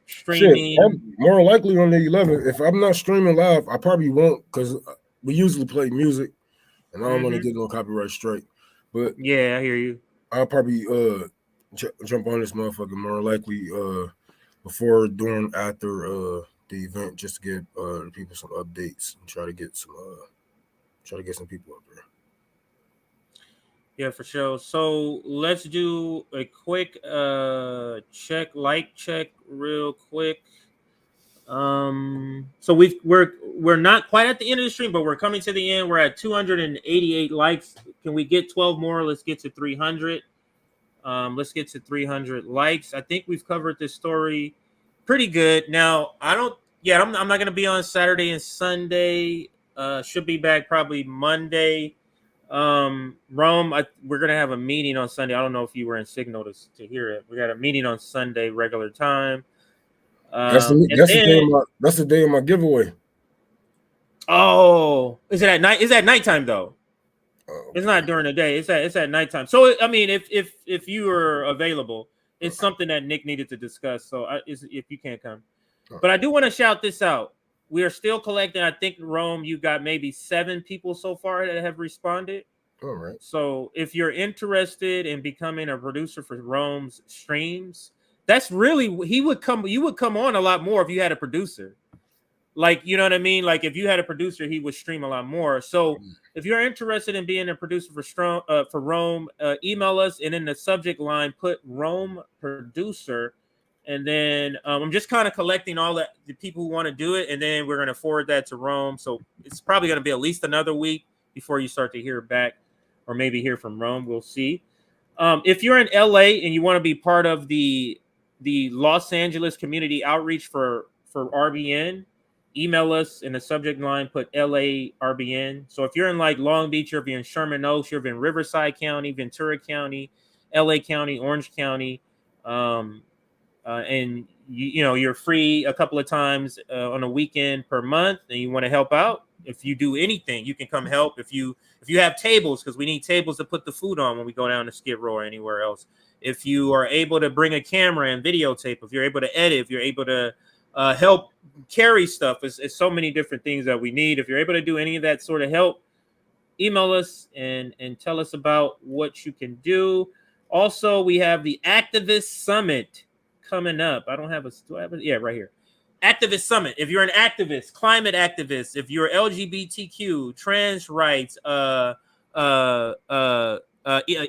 Streaming? Shit, I'm more likely on the 11th. If I'm not streaming live, I probably won't, because we usually play music, and I don't want to get no copyright strike. But yeah, I hear you. I'll probably jump on this motherfucker more likely before, during, after the event, just to give the people some updates and try to get some people up there. Yeah, for sure. So let's do a quick check real quick. So we're not quite at the end of the stream, but we're coming to the end. We're at 288 likes. Can we get 12 more? Let's get to 300. Let's get to 300 likes. I think we've covered this story pretty good. Now, I'm not going to be on Saturday and Sunday. Should be back probably Monday. Rome, we're going to have a meeting on Sunday. I don't know if you were in Signal to hear it. We got a meeting on Sunday, regular time. That's the day of my giveaway. Oh, is it at night? Is that nighttime though? It's not during the day. It's at nighttime. So I mean, if you are available, it's something that Nick needed to discuss. So if you can't come, but I do want to shout this out. We are still collecting. I think, Rome, you got maybe 7 people so far that have responded. All right. So if you're interested in becoming a producer for Rome's streams, that's really, you would come on a lot more if you had a producer. Like, you know what I mean? Like, if you had a producer, he would stream a lot more. So if you're interested in being a producer for Rome, email us, and in the subject line, put Rome producer. And then I'm just kind of collecting all the people who want to do it, and then we're going to forward that to Rome. So it's probably going to be at least another week before you start to hear back, or maybe hear from Rome. We'll see. If you're in LA and you want to be part of the Los Angeles community outreach for RBN, email us, in the subject line, put LA RBN. So if you're in like Long Beach, or if you're in Sherman Oaks, you're in Riverside County, Ventura County, LA County, Orange County, and you're free a couple of times on a weekend per month, and you want to help out, if you do anything, you can come help. If you have tables, because we need tables to put the food on when we go down to Skid Row or anywhere else. If you are able to bring a camera and videotape, if you're able to edit, if you're able to help carry stuff, it's so many different things that we need. If you're able to do any of that sort of help, email us and tell us about what you can do. Also, we have the Activist Summit coming up. Do I have it? Yeah, right here. Activist Summit. If you're an activist, climate activist, if you're LGBTQ, trans rights,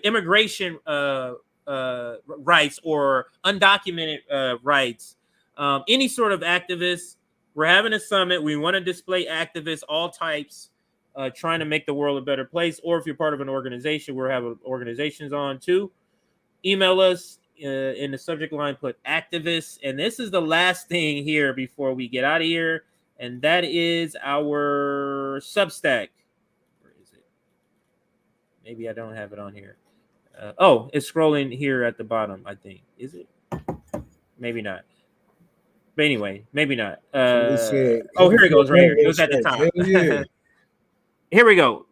immigration rights, or undocumented rights, any sort of activist, we're having a summit. We want to display activists, all types, trying to make the world a better place. Or if you're part of an organization, we're having organizations on too. Email us. In the subject line, put activists. And this is the last thing here before we get out of here, and that is our Substack. Where is it? Maybe I don't have it on here. It's scrolling here at the bottom, I think. Is it? Maybe not. But anyway, maybe not. Here it goes, right here. It was at the top. Yeah. Here we go.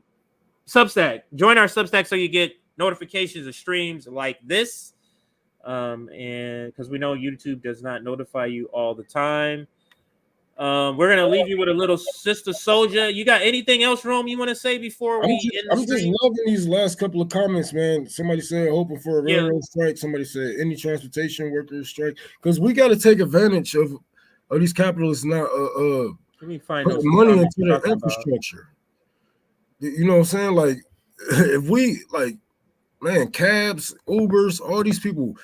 Substack. Join our Substack so you get notifications of streams like this. And because we know YouTube does not notify you all the time. We're gonna leave you with a little Sister Soldier. You got anything else, Rome, you want to say before we end the I'm just stream? loving these last couple of comments, man. Somebody said hoping for a railroad strike. Somebody said any transportation workers strike, because we got to take advantage of these capitalists not Let me find those putting money comments into you're the talking about. infrastructure. You know what I'm saying? Like, if we man, cabs, Ubers, all these people,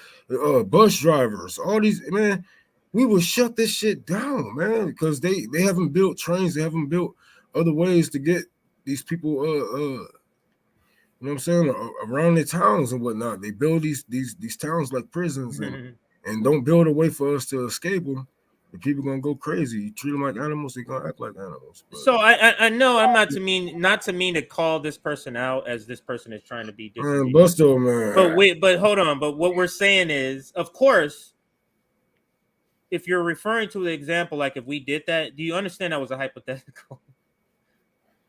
bus drivers, all these, man, we will shut this shit down, man, because they haven't built trains, they haven't built other ways to get these people you know what I'm saying, around their towns and whatnot. They build these towns like prisons and don't build a way for us to escape them. The people gonna go crazy. You treat them like animals, they're gonna act like animals. But, So I know I'm not to mean to call this person out as this person is trying to be man, disingenuous. Busto, man. But hold on. But what we're saying is, of course, if you're referring to the example, like if we did that, do you understand that was a hypothetical?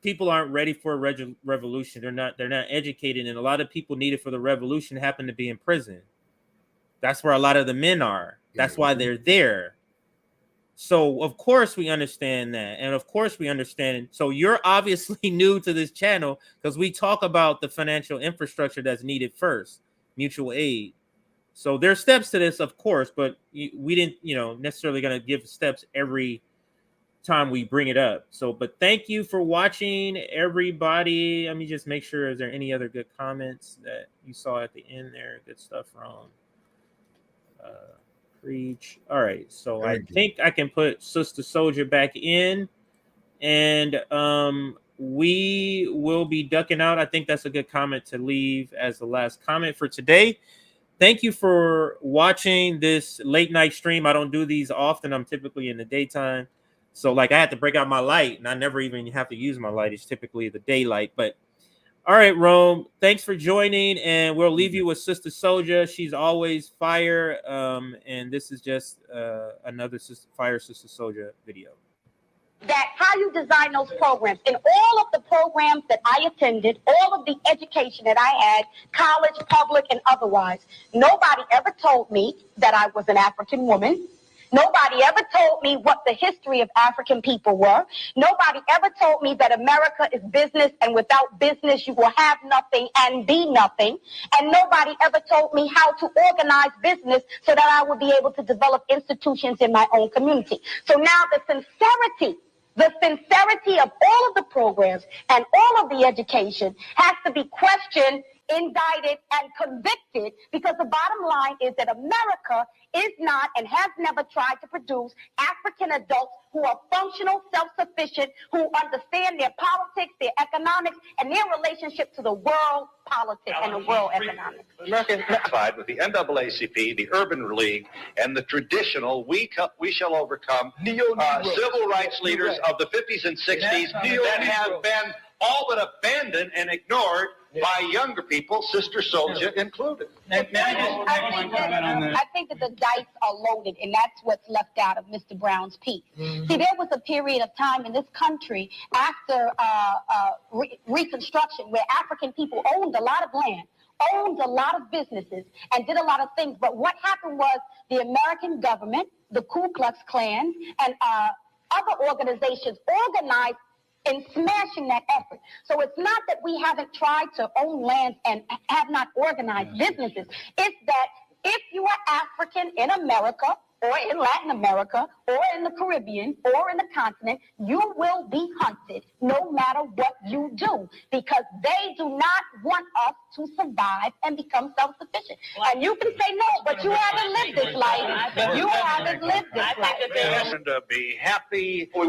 People aren't ready for a revolution. They're not educated, and a lot of people needed for the revolution happen to be in prison. That's where a lot of the men are. That's why they're there. So of course we understand that, and of course we understand. So you're obviously new to this channel because we talk about the financial infrastructure that's needed first, mutual aid. So there's steps to this, of course, but we didn't, necessarily going to give steps every time we bring it up. So, but thank you for watching, everybody. Let me just make sure, is there any other good comments that you saw at the end there? Good stuff from Preach. All right, so I think I can put Sister Soldier back in, and we will be ducking out. I think that's a good comment to leave as the last comment for today. Thank you for watching this late night stream. I don't do these often. I'm typically in the daytime. So like I had to break out my light, and I never even have to use my light. It's typically the daylight. But all right, Rome, thanks for joining, and we'll leave you with Sister Soldier. She's always fire, and this is just another Sister Soldier video. That how you design those programs. In all of the programs that I attended, all of the education that I had, college, public, and otherwise, nobody ever told me that I was an African woman. Nobody ever told me what the history of African people were. Nobody ever told me that America is business, and without business, you will have nothing and be nothing. And nobody ever told me how to organize business so that I would be able to develop institutions in my own community. So now the sincerity of all of the programs and all of the education has to be questioned, indicted, and convicted, because the bottom line is that America is not and has never tried to produce African adults who are functional, self-sufficient, who understand their politics, their economics, and their relationship to the world politics and the world economics. American unified with the NAACP, the Urban League, and the traditional We Shall Overcome civil rights leaders of the 50s and 60s that have been all but abandoned and ignored by younger people, Sister Soldier included. I think that the dice are loaded, and that's what's left out of Mr. Brown's piece. See, there was a period of time in this country after Reconstruction where African people owned a lot of land, owned a lot of businesses, and did a lot of things. But what happened was the American government, the Ku Klux Klan, and other organizations organized in smashing that effort. So it's not that we haven't tried to own land and have not organized businesses. It's that if you are African in America, or in Latin America, or in the Caribbean, or in the continent, you will be hunted no matter what you do, because they do not want us to survive and become self-sufficient. And you can say no, but you haven't lived this life. You haven't lived this life. And be happy. I'm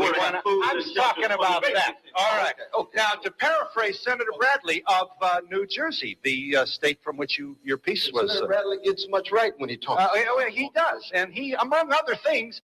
talking about that. All right. Now, to paraphrase Senator Bradley of New Jersey, the state from which your piece was. Senator Bradley gets much right when he talks. He does, and he, among other things,